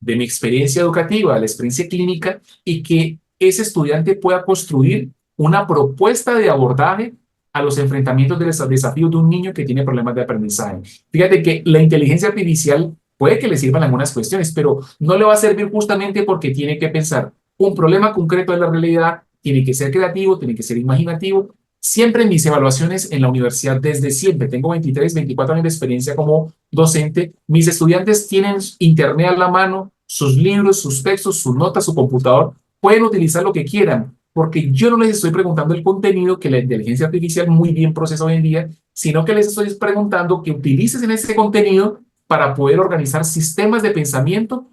de mi experiencia educativa, la experiencia clínica, y que ese estudiante pueda construir una propuesta de abordaje a los enfrentamientos de los desafíos de un niño que tiene problemas de aprendizaje. Fíjate que la inteligencia artificial puede que le sirvan algunas cuestiones, pero no le va a servir justamente porque tiene que pensar un problema concreto de la realidad, tiene que ser creativo, tiene que ser imaginativo. Siempre en mis evaluaciones en la universidad, desde siempre, tengo 23, 24 años de experiencia como docente, mis estudiantes tienen internet a la mano, sus libros, sus textos, sus notas, su computador, pueden utilizar lo que quieran, porque yo no les estoy preguntando el contenido que la inteligencia artificial muy bien procesa hoy en día, sino que les estoy preguntando que utilices en ese contenido para poder organizar sistemas de pensamiento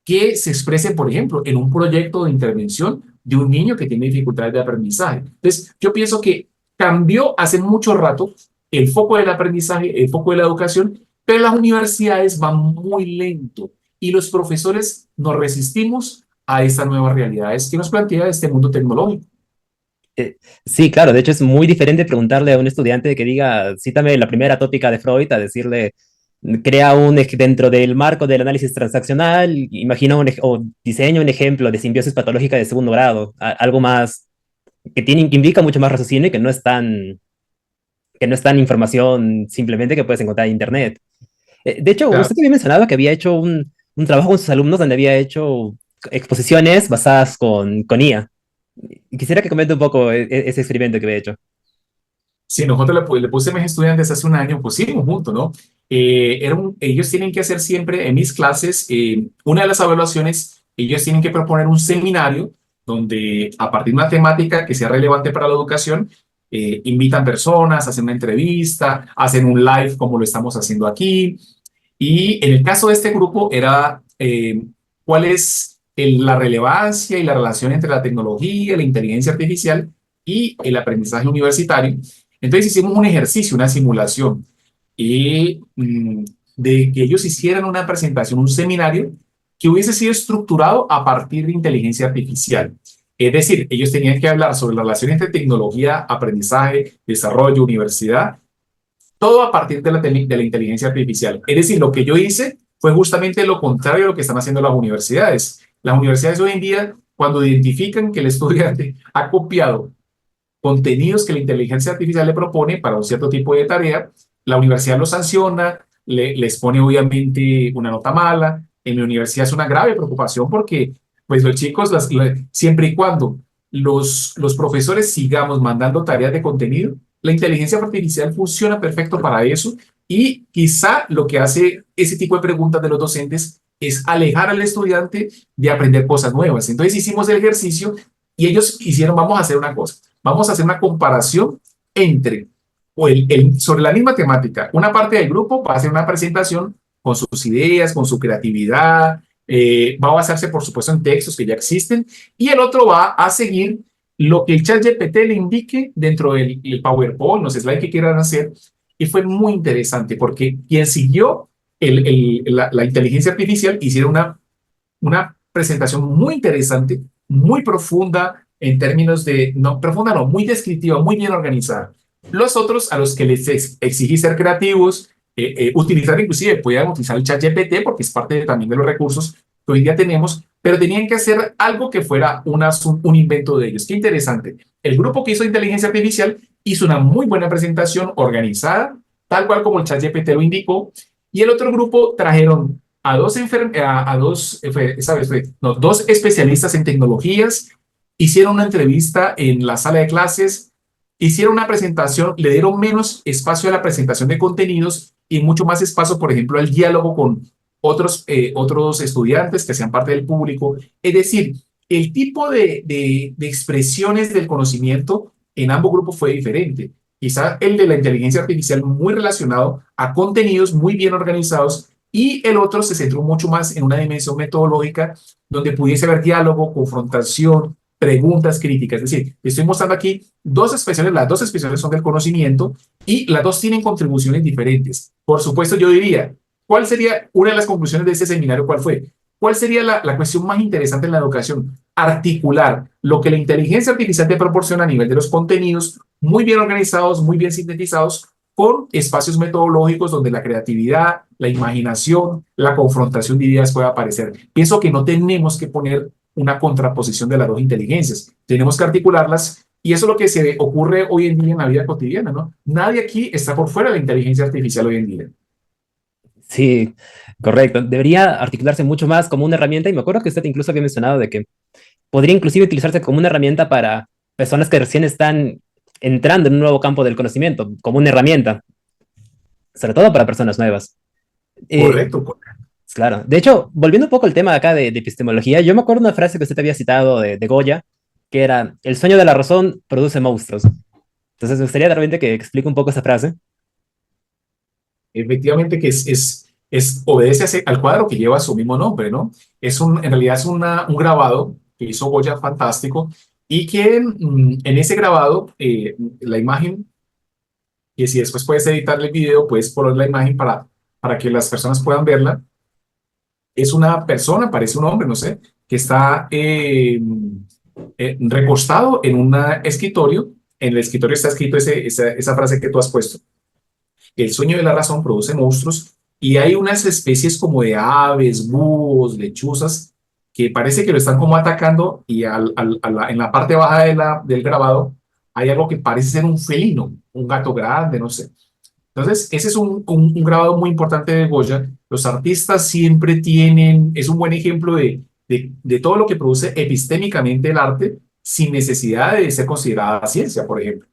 que se expresen, por ejemplo, en un proyecto de intervención de un niño que tiene dificultades de aprendizaje. Entonces, yo pienso que cambió hace mucho rato el foco del aprendizaje, el foco de la educación, pero las universidades van muy lento y los profesores nos resistimos a estas nuevas realidades que nos plantea este mundo tecnológico. Sí, claro, de hecho es muy diferente preguntarle a un estudiante que diga, cítame la primera tópica de Freud, a decirle, crea dentro del marco del análisis transaccional, imagina o diseña un ejemplo de simbiosis patológica de segundo grado, algo más que implica mucho más raciocinio y que no es tan información simplemente que puedes encontrar en internet. De hecho, Claro. usted había mencionado que había hecho un trabajo con sus alumnos donde había hecho exposiciones basadas con IA. Y quisiera que comente un poco ese experimento que había hecho. Si nosotros le puse a mis estudiantes hace un año, pusimos juntos, ¿no? ellos tienen que hacer siempre en mis clases, una de las evaluaciones, ellos tienen que proponer un seminario donde a partir de una temática que sea relevante para la educación, invitan personas, hacen una entrevista, hacen un live como lo estamos haciendo aquí. Y en el caso de este grupo era cuál es la relevancia y la relación entre la tecnología, la inteligencia artificial y el aprendizaje universitario. Entonces hicimos un ejercicio, una simulación, y de que ellos hicieran una presentación, un seminario que hubiese sido estructurado a partir de inteligencia artificial. Es decir, ellos tenían que hablar sobre la relación entre tecnología, aprendizaje, desarrollo, universidad, todo a partir de la inteligencia artificial. Es decir, lo que yo hice fue justamente lo contrario a lo que están haciendo las universidades. Las universidades hoy en día, cuando identifican que el estudiante ha copiado contenidos que la inteligencia artificial le propone para un cierto tipo de tarea, la universidad lo sanciona, les pone obviamente una nota mala. En mi universidad es una grave preocupación porque pues los chicos, siempre y cuando los profesores sigamos mandando tareas de contenido, la inteligencia artificial funciona perfecto para eso, y quizá lo que hace ese tipo de preguntas de los docentes es alejar al estudiante de aprender cosas nuevas. Entonces hicimos el ejercicio y ellos hicieron, vamos a hacer una cosa, vamos a hacer una comparación entre, sobre la misma temática. Una parte del grupo va a hacer una presentación con sus ideas, con su creatividad, va a basarse, por supuesto, en textos que ya existen, y el otro va a seguir lo que el ChatGPT le indique dentro del PowerPoint, los slides que quieran hacer. Y fue muy interesante porque quien siguió la inteligencia artificial hicieron una presentación muy interesante, muy profunda en términos de, no, profunda no, muy descriptiva, muy bien organizada. Los otros a los que les exigí ser creativos, utilizar inclusive, podían utilizar el chat GPT porque es parte también de los recursos que hoy día tenemos, pero tenían que hacer algo que fuera un invento de ellos. Qué interesante. El grupo que hizo inteligencia artificial hizo una muy buena presentación organizada, tal cual como el chat GPT lo indicó, y el otro grupo trajeron a dos especialistas en tecnologías, hicieron una entrevista en la sala de clases, hicieron una presentación, le dieron menos espacio a la presentación de contenidos y mucho más espacio, por ejemplo, al diálogo con otros estudiantes que sean parte del público. Es decir, el tipo de expresiones del conocimiento en ambos grupos fue diferente. Quizá el de la inteligencia artificial muy relacionado a contenidos muy bien organizados, y el otro se centró mucho más en una dimensión metodológica donde pudiese haber diálogo, confrontación, preguntas críticas. Es decir, estoy mostrando aquí dos expresiones, las dos expresiones son del conocimiento y las dos tienen contribuciones diferentes. Por supuesto, yo diría, ¿cuál sería una de las conclusiones de este seminario? ¿Cuál fue? ¿Cuál sería la cuestión más interesante en la educación? Articular lo que la inteligencia artificial te proporciona a nivel de los contenidos, muy bien organizados, muy bien sintetizados, con espacios metodológicos donde la creatividad, la imaginación, la confrontación de ideas pueda aparecer. Pienso que no tenemos que poner una contraposición de las dos inteligencias, tenemos que articularlas, y eso es lo que se ocurre hoy en día en la vida cotidiana, ¿no? Nadie aquí está por fuera de la inteligencia artificial hoy en día. Sí, correcto. Debería articularse mucho más como una herramienta, y me acuerdo que usted incluso había mencionado de que podría inclusive utilizarse como una herramienta para personas que recién están entrando en un nuevo campo del conocimiento, como una herramienta, sobre todo para personas nuevas. Eh, Correcto. claro. De hecho, volviendo un poco al tema acá de epistemología, yo me acuerdo una frase que usted había citado de Goya, que era, el sueño de la razón produce monstruos. Entonces, me gustaría de repente que explique un poco esa frase. Efectivamente que obedece al cuadro que lleva su mismo nombre, ¿no? En realidad es un grabado que hizo Goya fantástico, y que en ese grabado, la imagen, que si después puedes editarle el video, puedes poner la imagen para que las personas puedan verla, es una persona, parece un hombre, no sé, que está recostado en un escritorio. En el escritorio está escrito esa frase que tú has puesto: el sueño de la razón produce monstruos, y hay unas especies como de aves, búhos, lechuzas, que parece que lo están como atacando, y en la parte baja del grabado hay algo que parece ser un felino, un gato grande, no sé. Entonces, ese es un grabado muy importante de Goya. Los artistas siempre es un buen ejemplo de todo lo que produce epistémicamente el arte sin necesidad de ser considerada ciencia, por ejemplo.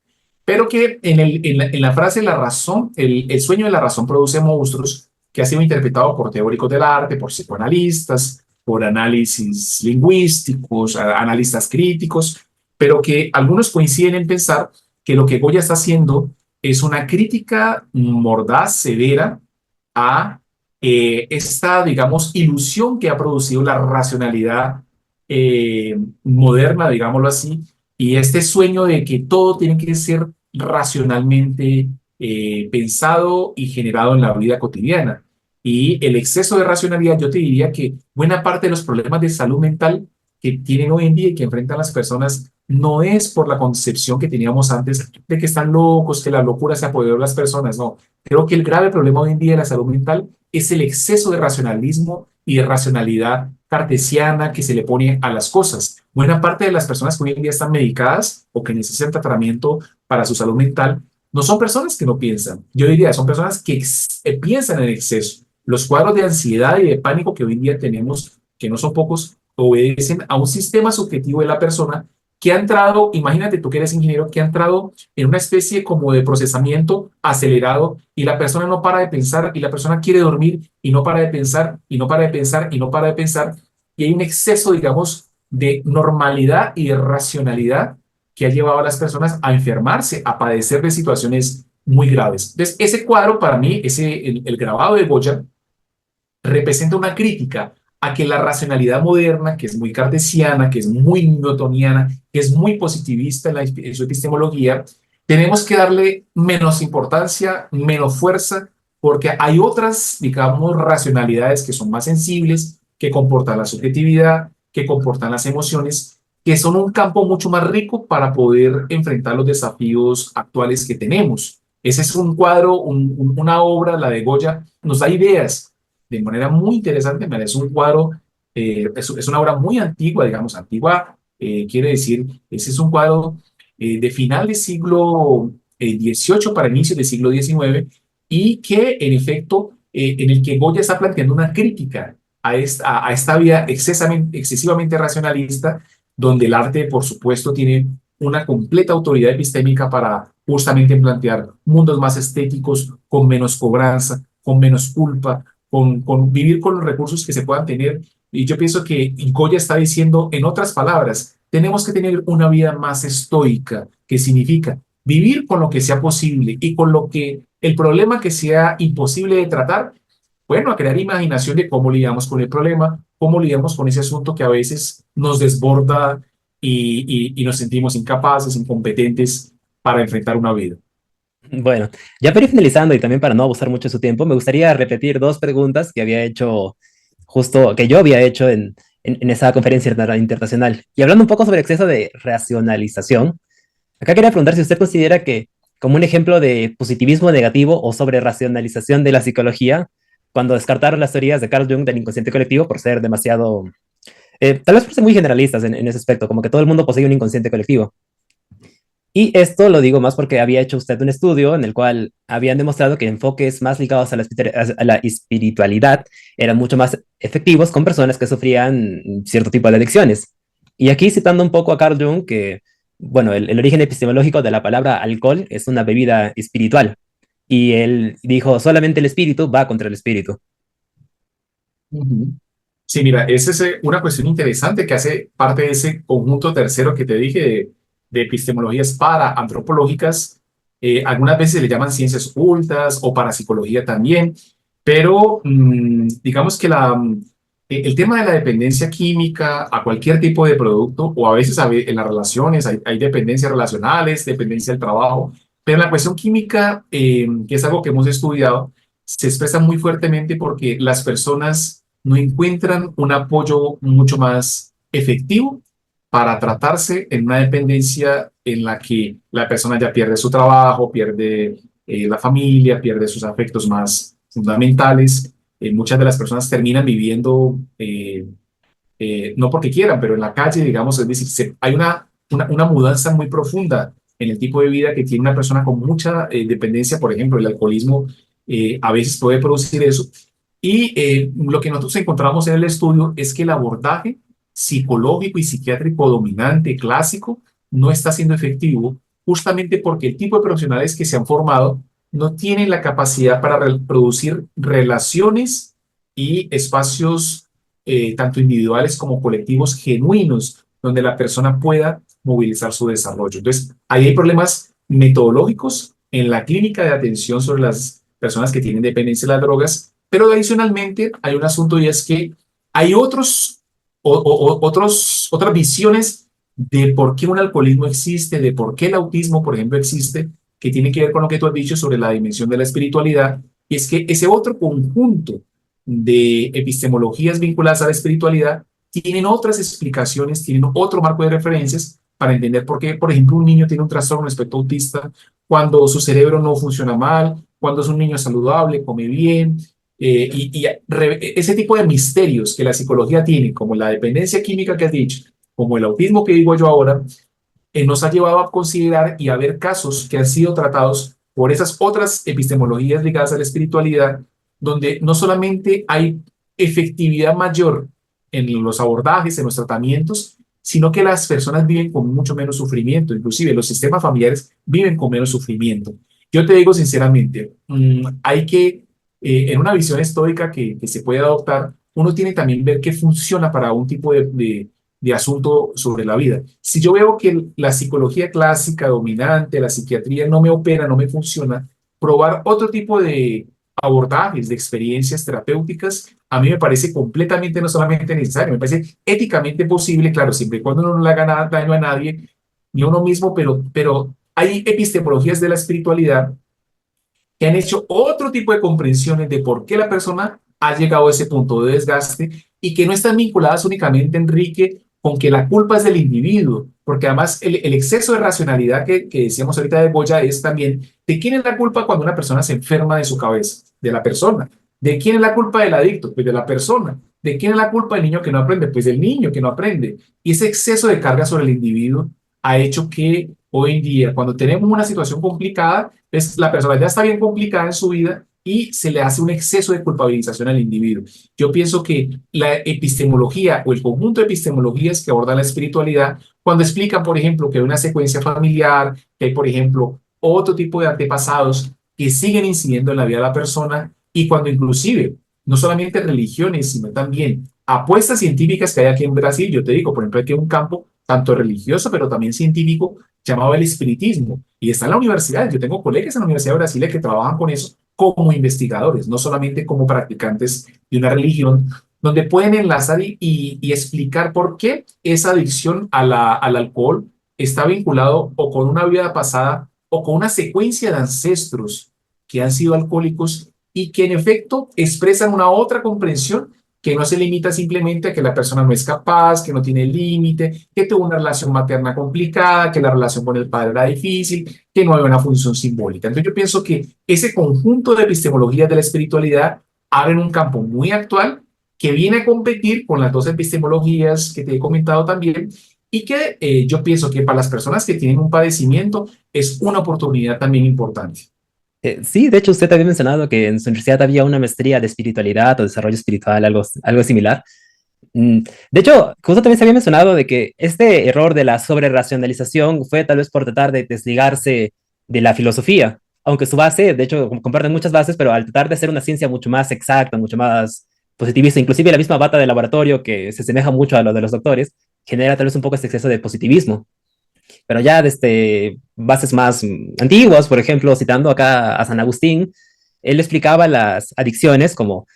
pero que en la frase la razón, el sueño de la razón produce monstruos, que ha sido interpretado por teóricos del arte, por psicoanalistas, por análisis lingüísticos, analistas críticos, pero que algunos coinciden en pensar que lo que Goya está haciendo es una crítica mordaz, severa, a esta, digamos, ilusión que ha producido la racionalidad moderna, digámoslo así, y este sueño de que todo tiene que ser racionalmente pensado y generado en la vida cotidiana. Y el exceso de racionalidad, yo te diría que buena parte de los problemas de salud mental que tienen hoy en día y que enfrentan las personas no es por la concepción que teníamos antes de que están locos, que la locura se apoderó de las personas, no. Creo que el grave problema hoy en día de la salud mental es el exceso de racionalismo y de racionalidad cartesiana que se le pone a las cosas. Buena parte de las personas que hoy en día están medicadas o que necesitan tratamiento para su salud mental no son personas que no piensan. Yo diría, son personas que piensan en exceso. Los cuadros de ansiedad y de pánico que hoy en día tenemos, que no son pocos, obedecen a un sistema subjetivo de la persona que ha entrado, imagínate tú que eres ingeniero, que ha entrado en una especie como de procesamiento acelerado y la persona no para de pensar y la persona quiere dormir y no para de pensar y no para de pensar y no para de pensar y hay un exceso, digamos, de normalidad y de racionalidad que ha llevado a las personas a enfermarse, a padecer de situaciones muy graves. Entonces, ese cuadro para mí, el grabado de Goya, representa una crítica a que la racionalidad moderna, que es muy cartesiana, que es muy newtoniana, que es muy positivista en su epistemología, tenemos que darle menos importancia, menos fuerza, porque hay otras, digamos, racionalidades que son más sensibles, que comportan la subjetividad, que comportan las emociones, que son un campo mucho más rico para poder enfrentar los desafíos actuales que tenemos. Ese es un cuadro, una obra, la de Goya, nos da ideas de manera muy interesante. Me parece un cuadro, es una obra muy antigua, digamos, antigua, quiere decir, ese es un cuadro de final del siglo XVIII para inicios del siglo XIX y que en efecto, en el que Goya está planteando una crítica a esta vida excesivamente racionalista, donde el arte, por supuesto, tiene una completa autoridad epistémica para justamente plantear mundos más estéticos, con menos cobranza, con menos culpa, vivir con los recursos que se puedan tener. Y yo pienso que Goya está diciendo, en otras palabras, tenemos que tener una vida más estoica, que significa vivir con lo que sea posible y con lo que el problema que sea imposible de tratar, bueno, a crear imaginación de cómo lidiamos con el problema, cómo lidiamos con ese asunto que a veces nos desborda y nos sentimos incapaces, incompetentes para enfrentar una vida. Bueno, ya para ir finalizando y también para no abusar mucho de su tiempo, me gustaría repetir dos preguntas que había hecho justo, que yo había hecho en esa conferencia internacional. Y hablando un poco sobre exceso de racionalización, acá quería preguntar si usted considera que como un ejemplo de positivismo negativo o sobre racionalización de la psicología, cuando descartaron las teorías de Carl Jung del inconsciente colectivo por ser demasiado, tal vez por ser muy generalistas en ese aspecto, como que todo el mundo posee un inconsciente colectivo. Y esto lo digo más porque había hecho usted un estudio en el cual habían demostrado que enfoques más ligados a la espiritualidad eran mucho más efectivos con personas que sufrían cierto tipo de adicciones. Y aquí citando un poco a Carl Jung, que, bueno, el origen epistemológico de la palabra alcohol es una bebida espiritual. Y él dijo, solamente el espíritu va contra el espíritu. Ujú. Sí, mira, esa es una cuestión interesante que hace parte de ese conjunto tercero que te dije de epistemologías para antropológicas. Algunas veces se le llaman ciencias ocultas o parapsicología también, pero digamos que el tema de la dependencia química a cualquier tipo de producto o a veces en las relaciones hay dependencias relacionales, dependencia del trabajo, pero la cuestión química, que es algo que hemos estudiado, se expresa muy fuertemente porque las personas no encuentran un apoyo mucho más efectivo para tratarse en una dependencia en la que la persona ya pierde su trabajo, pierde la familia, pierde sus afectos más fundamentales. Muchas de las personas terminan viviendo, no porque quieran, pero en la calle, digamos, es decir, hay una mudanza muy profunda en el tipo de vida que tiene una persona con mucha dependencia. Por ejemplo, el alcoholismo a veces puede producir eso. Y lo que nosotros encontramos en el estudio es que el abordaje psicológico y psiquiátrico dominante, clásico, no está siendo efectivo justamente porque el tipo de profesionales que se han formado no tienen la capacidad para producir relaciones y espacios tanto individuales como colectivos genuinos, donde la persona pueda movilizar su desarrollo. Entonces, ahí hay problemas metodológicos en la clínica de atención sobre las personas que tienen dependencia de las drogas, pero adicionalmente hay un asunto y es que hay otras visiones de por qué un alcoholismo existe, de por qué el autismo, por ejemplo, existe, que tiene que ver con lo que tú has dicho sobre la dimensión de la espiritualidad, y es que ese otro conjunto de epistemologías vinculadas a la espiritualidad tienen otras explicaciones, tienen otro marco de referencias para entender por qué, por ejemplo, un niño tiene un trastorno de espectro autista cuando su cerebro no funciona mal, cuando es un niño saludable, come bien, ese tipo de misterios que la psicología tiene, como la dependencia química que has dicho, como el autismo que digo yo ahora, nos ha llevado a considerar y a ver casos que han sido tratados por esas otras epistemologías ligadas a la espiritualidad, donde no solamente hay efectividad mayor en los abordajes, en los tratamientos, sino que las personas viven con mucho menos sufrimiento, inclusive los sistemas familiares viven con menos sufrimiento. Yo te digo sinceramente, hay que, en una visión estoica que se puede adoptar, uno tiene también ver qué funciona para un tipo de asunto sobre la vida. Si yo veo que la psicología clásica dominante, la psiquiatría no me opera, no me funciona, probar otro tipo de abordajes, de experiencias terapéuticas, a mí me parece completamente no solamente necesario, me parece éticamente posible, claro, siempre y cuando uno no le haga daño a nadie, ni a uno mismo, pero hay epistemologías de la espiritualidad que han hecho otro tipo de comprensiones de por qué la persona ha llegado a ese punto de desgaste y que no están vinculadas únicamente, Enrique, con que la culpa es del individuo, porque además el exceso de racionalidad que decíamos ahorita de Goya es también de quién es la culpa cuando una persona se enferma de su cabeza, de la persona. ¿De quién es la culpa del adicto? Pues de la persona. ¿De quién es la culpa del niño que no aprende? Pues del niño que no aprende. Y ese exceso de carga sobre el individuo ha hecho que hoy en día, cuando tenemos una situación complicada, la persona ya está bien complicada en su vida y se le hace un exceso de culpabilización al individuo. Yo pienso que la epistemología o el conjunto de epistemologías que abordan la espiritualidad, cuando explican, por ejemplo, que hay una secuencia familiar, que hay, por ejemplo, otro tipo de antepasados que siguen incidiendo en la vida de la persona y cuando inclusive, no solamente religiones, sino también apuestas científicas que hay aquí en Brasil, yo te digo, por ejemplo, aquí hay un campo tanto religioso, pero también científico, llamado el espiritismo. Y está en la universidad. Yo tengo colegas en la Universidad de Brasilia que trabajan con eso como investigadores, no solamente como practicantes de una religión, donde pueden enlazar y explicar por qué esa adicción al alcohol está vinculado o con una vida pasada o con una secuencia de ancestros que han sido alcohólicos y que en efecto expresan una otra comprensión que no se limita simplemente a que la persona no es capaz, que no tiene límite, que tuvo una relación materna complicada, que la relación con el padre era difícil, que no hay una función simbólica. Entonces yo pienso que ese conjunto de epistemologías de la espiritualidad abre un campo muy actual que viene a competir con las dos epistemologías que te he comentado también y que yo pienso que para las personas que tienen un padecimiento es una oportunidad también importante. Sí, de hecho usted había mencionado que en su universidad había una maestría de espiritualidad o desarrollo espiritual, algo similar. Mm, De hecho, justo también se había mencionado de que este error de la sobreracionalización fue tal vez por tratar de desligarse de la filosofía, aunque su base, de hecho, comparten muchas bases, pero al tratar de hacer una ciencia mucho más exacta, mucho más positivista, inclusive la misma bata de laboratorio que se asemeja mucho a lo de los doctores, genera tal vez un poco este exceso de positivismo. Pero ya desde bases más antiguas, por ejemplo, citando acá a San Agustín, él explicaba las adicciones como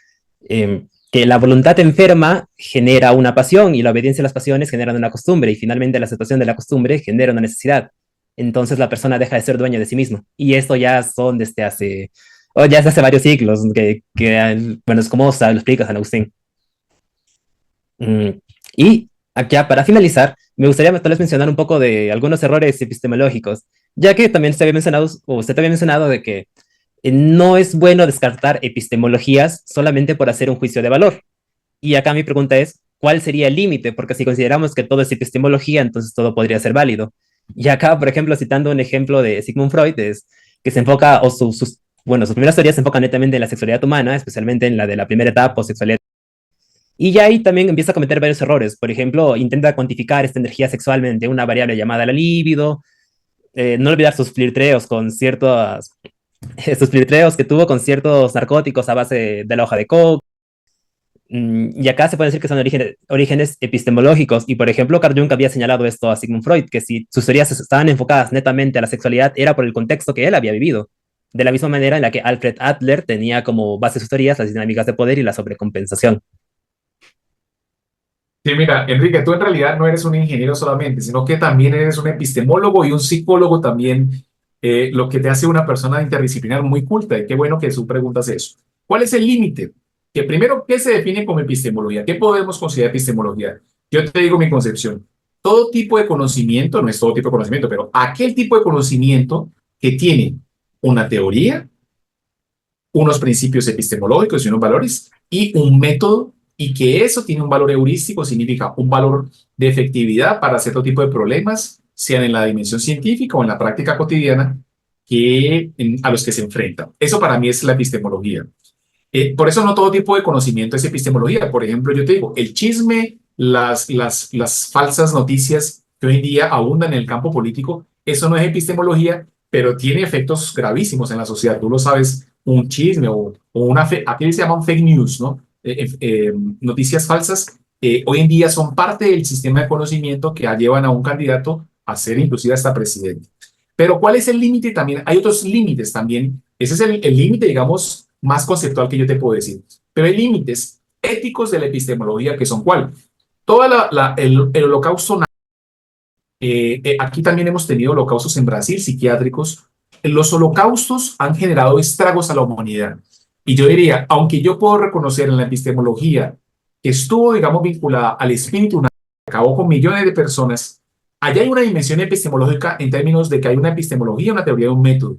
que la voluntad enferma genera una pasión y la obediencia a las pasiones genera una costumbre y finalmente la aceptación de la costumbre genera una necesidad. Entonces la persona deja de ser dueña de sí misma. Y esto ya son desde hace, o ya desde hace varios siglos, bueno, es como lo explica San Agustín. Mm, Y aquí, para finalizar, me gustaría tal vez mencionar un poco de algunos errores epistemológicos, ya que también se había mencionado, o usted había mencionado de que no es bueno descartar epistemologías solamente por hacer un juicio de valor. Y acá mi pregunta es, ¿cuál sería el límite? Porque si consideramos que todo es epistemología, entonces todo podría ser válido. Y acá, por ejemplo, citando un ejemplo de Sigmund Freud, es que se enfoca, bueno, sus primeras teorías se enfocan netamente en la sexualidad humana, especialmente en la de la primera etapa o sexualidad. Y ya ahí también empieza a cometer varios errores. Por ejemplo, intenta cuantificar esta energía sexualmente una variable llamada la libido, no olvidar sus flirteos con ciertos, sus flirteos que tuvo con ciertos narcóticos a base de la hoja de coke. Y acá se puede decir que son orígenes epistemológicos. Y por ejemplo, Carl Jung había señalado esto a Sigmund Freud, que si sus teorías estaban enfocadas netamente a la sexualidad era por el contexto que él había vivido. De la misma manera en la que Alfred Adler tenía como base de sus teorías las dinámicas de poder y la sobrecompensación. Sí, mira, Enrique, tú en realidad no eres un ingeniero solamente, sino que también eres un epistemólogo y un psicólogo también, lo que te hace una persona interdisciplinar muy culta. Y qué bueno que tú preguntas eso. ¿Cuál es el límite? Que primero, ¿qué se define como epistemología? ¿Qué podemos considerar epistemología? Yo te digo mi concepción. Todo tipo de conocimiento, no es todo tipo de conocimiento, pero aquel tipo de conocimiento que tiene una teoría, unos principios epistemológicos y unos valores y un método, y que eso tiene un valor heurístico, significa un valor de efectividad para cierto tipo de problemas, sean en la dimensión científica o en la práctica cotidiana, a los que se enfrentan. Eso para mí es la epistemología. Por eso no todo tipo de conocimiento es epistemología. Por ejemplo, yo te digo, el chisme, las falsas noticias que hoy en día abundan en el campo político, eso no es epistemología, pero tiene efectos gravísimos en la sociedad. Tú lo sabes, un chisme o aquí se llaman fake news, ¿no? Noticias falsas, hoy en día son parte del sistema de conocimiento que llevan a un candidato a ser inclusive hasta presidente. Pero ¿cuál es el límite también? Hay otros límites también. Ese es el límite, digamos, más conceptual que yo te puedo decir. Pero hay límites éticos de la epistemología que son ¿cuál? El holocausto. Aquí también hemos tenido holocaustos en Brasil, psiquiátricos. Los holocaustos han generado estragos a la humanidad. Y yo diría, aunque yo puedo reconocer en la epistemología que estuvo, digamos, vinculada al espíritu humano, que acabó con millones de personas, allá hay una dimensión epistemológica en términos de que hay una epistemología, una teoría, un método,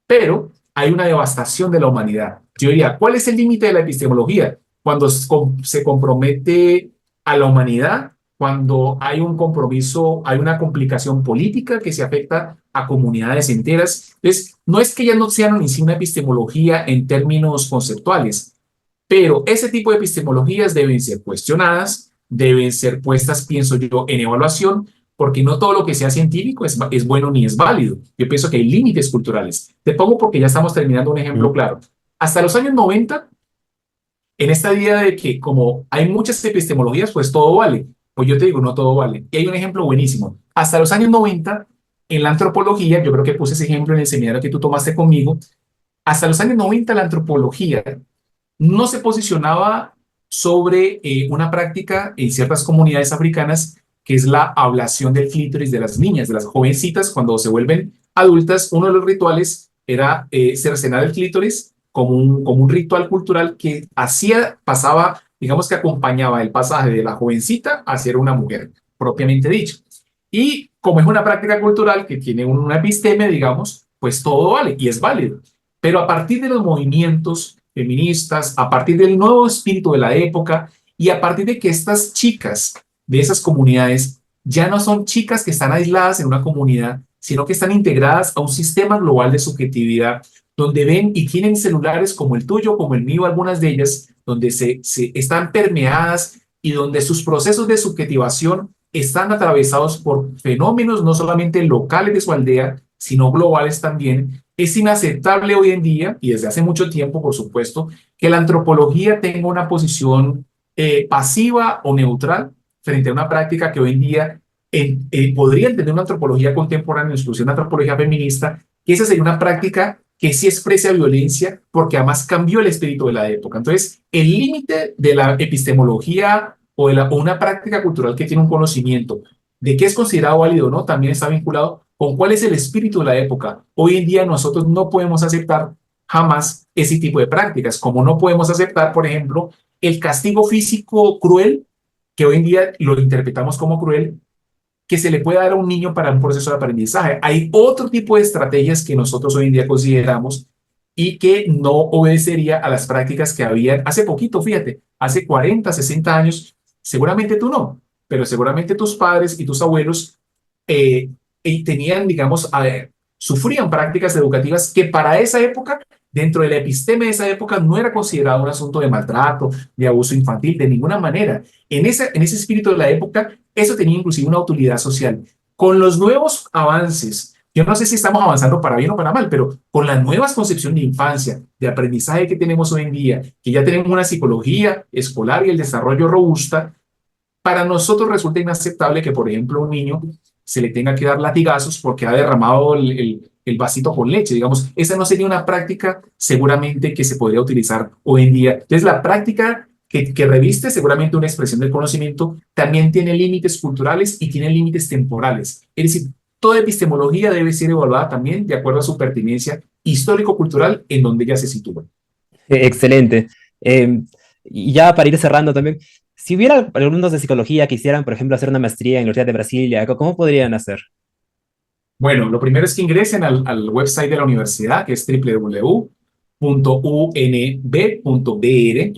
pero hay una devastación de la humanidad. Yo diría, ¿cuál es el límite de la epistemología? Cuando se compromete a la humanidad, cuando hay un compromiso, hay una complicación política que se afecta a comunidades enteras. Entonces, no es que ya no sean ni siquiera una epistemología en términos conceptuales, pero ese tipo de epistemologías deben ser cuestionadas, deben ser puestas, pienso yo, en evaluación, porque no todo lo que sea científico es bueno ni es válido. Yo pienso que hay límites culturales. Te pongo porque ya estamos terminando un ejemplo Mm. claro. Hasta los años 90, en esta idea de que como hay muchas epistemologías, pues todo vale. Pues yo te digo, no todo vale. Y hay un ejemplo buenísimo. Hasta los años 90, en la antropología, yo creo que puse ese ejemplo en el seminario que tú tomaste conmigo, hasta los años 90 la antropología no se posicionaba sobre una práctica en ciertas comunidades africanas, que es la ablación del clítoris de las niñas, de las jovencitas, cuando se vuelven adultas. Uno de los rituales era cercenar el clítoris como un ritual cultural que pasaba, digamos que acompañaba el pasaje de la jovencita a ser una mujer, propiamente dicho. Y como es una práctica cultural que tiene una episteme, digamos, pues todo vale y es válido. Pero a partir de los movimientos feministas, a partir del nuevo espíritu de la época y a partir de que estas chicas de esas comunidades ya no son chicas que están aisladas en una comunidad, sino que están integradas a un sistema global de subjetividad, donde ven y tienen celulares como el tuyo, como el mío, algunas de ellas, donde se están permeadas y donde sus procesos de subjetivación están atravesados por fenómenos no solamente locales de su aldea, sino globales también. Es inaceptable hoy en día, y desde hace mucho tiempo, por supuesto, que la antropología tenga una posición pasiva o neutral frente a una práctica que hoy en día podría entender una antropología contemporánea, incluso una antropología feminista, que esa sería una práctica que sí expresa violencia porque además cambió el espíritu de la época. Entonces, el límite de la epistemología o una práctica cultural que tiene un conocimiento de qué es considerado válido o no, también está vinculado con cuál es el espíritu de la época. Hoy en día nosotros no podemos aceptar jamás ese tipo de prácticas, como no podemos aceptar, por ejemplo, el castigo físico cruel, que hoy en día lo interpretamos como cruel, que se le puede dar a un niño para un proceso de aprendizaje. Hay otro tipo de estrategias que nosotros hoy en día consideramos y que no obedecería a las prácticas que habían hace poquito, fíjate, hace 40, 60 años, seguramente tú no, pero seguramente tus padres y tus abuelos eh, y tenían, digamos, sufrían prácticas educativas que para esa época, dentro de la episteme de esa época, no era considerado un asunto de maltrato, de abuso infantil, de ninguna manera. En ese espíritu de la época, eso tenía inclusive una utilidad social. Con los nuevos avances Yo no sé si estamos avanzando para bien o para mal, pero con las nuevas concepciones de infancia, de aprendizaje que tenemos hoy en día, que ya tenemos una psicología escolar y el desarrollo robusta, para nosotros resulta inaceptable que, por ejemplo, a un niño se le tenga que dar latigazos porque ha derramado el vasito con leche. Digamos, esa no sería una práctica seguramente que se podría utilizar hoy en día. Entonces, la práctica que reviste seguramente una expresión del conocimiento también tiene límites culturales y tiene límites temporales. Es decir, toda epistemología debe ser evaluada también de acuerdo a su pertinencia histórico-cultural en donde ella se sitúa. Excelente. Y ya para ir cerrando también, si hubiera alumnos de psicología que quisieran, por ejemplo, hacer una maestría en la Universidad de Brasilia, ¿cómo podrían hacer? Bueno, lo primero es que ingresen al website de la universidad, que es www.unb.br,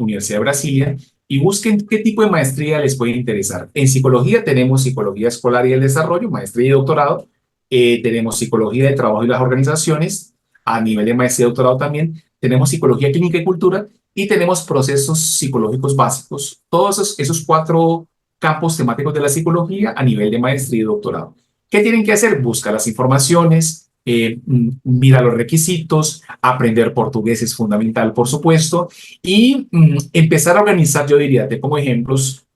Universidad de Brasilia, y busquen qué tipo de maestría les puede interesar. En psicología tenemos psicología escolar y el desarrollo, maestría y doctorado. Tenemos psicología del trabajo y las organizaciones, a nivel de maestría y doctorado también. Tenemos psicología clínica y cultura, y tenemos procesos psicológicos básicos. Todos esos cuatro campos temáticos de la psicología a nivel de maestría y doctorado. ¿Qué tienen que hacer? Busca las informaciones, mira los requisitos, aprender portugués es fundamental, por supuesto, y empezar a organizar, yo diría, te pongo ejemplos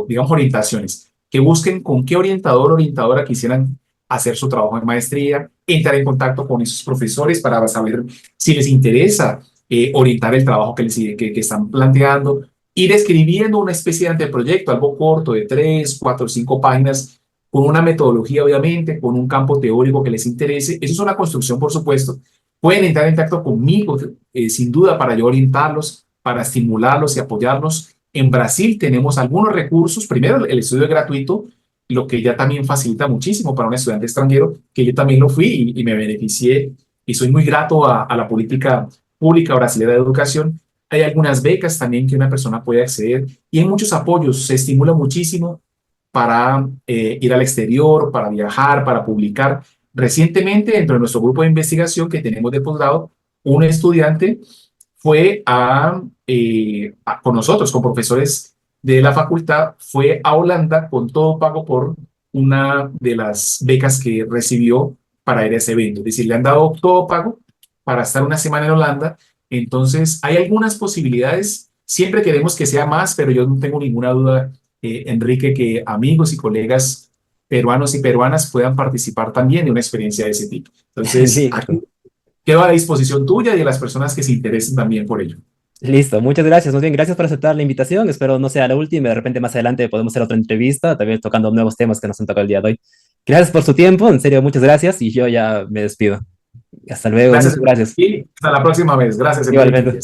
digamos, orientaciones, que busquen con qué orientador o orientadora quisieran hacer su trabajo en maestría, entrar en contacto con esos profesores para saber si les interesa orientar el trabajo que están planteando, ir escribiendo una especie de anteproyecto, algo corto de 3, 4, 5 páginas, con una metodología, obviamente, con un campo teórico que les interese. Eso es una construcción, por supuesto. Pueden entrar en contacto conmigo, sin duda, para yo orientarlos, para estimularlos y apoyarlos. En Brasil tenemos algunos recursos. Primero, el estudio es gratuito, lo que ya también facilita muchísimo para un estudiante extranjero, que yo también lo fui y me beneficié y soy muy grato a la política pública brasileña de educación. Hay algunas becas también que una persona puede acceder y hay muchos apoyos. Se estimula muchísimo para ir al exterior, para viajar, para publicar. Recientemente, dentro de nuestro grupo de investigación que tenemos de posgrado, un estudiante fue con nosotros, con profesores de la facultad, fue a Holanda con todo pago por una de las becas que recibió para ir a ese evento. Es decir, le han dado todo pago para estar una semana en Holanda. Entonces, hay algunas posibilidades. Siempre queremos que sea más, pero yo no tengo ninguna duda, Enrique, que amigos y colegas peruanos y peruanas puedan participar también de una experiencia de ese tipo. Entonces, aquí Listo. quedo a la disposición tuya y de las personas que se interesen también por ello. Listo, muchas gracias. Muy bien, gracias por aceptar la invitación. Espero no sea la última. De repente más adelante podemos hacer otra entrevista, también tocando nuevos temas que nos han tocado el día de hoy. Gracias por su tiempo, en serio, muchas gracias y yo ya me despido. Hasta luego, Gracias muchas gracias. y hasta la próxima vez. Gracias, Enrique. Igualmente.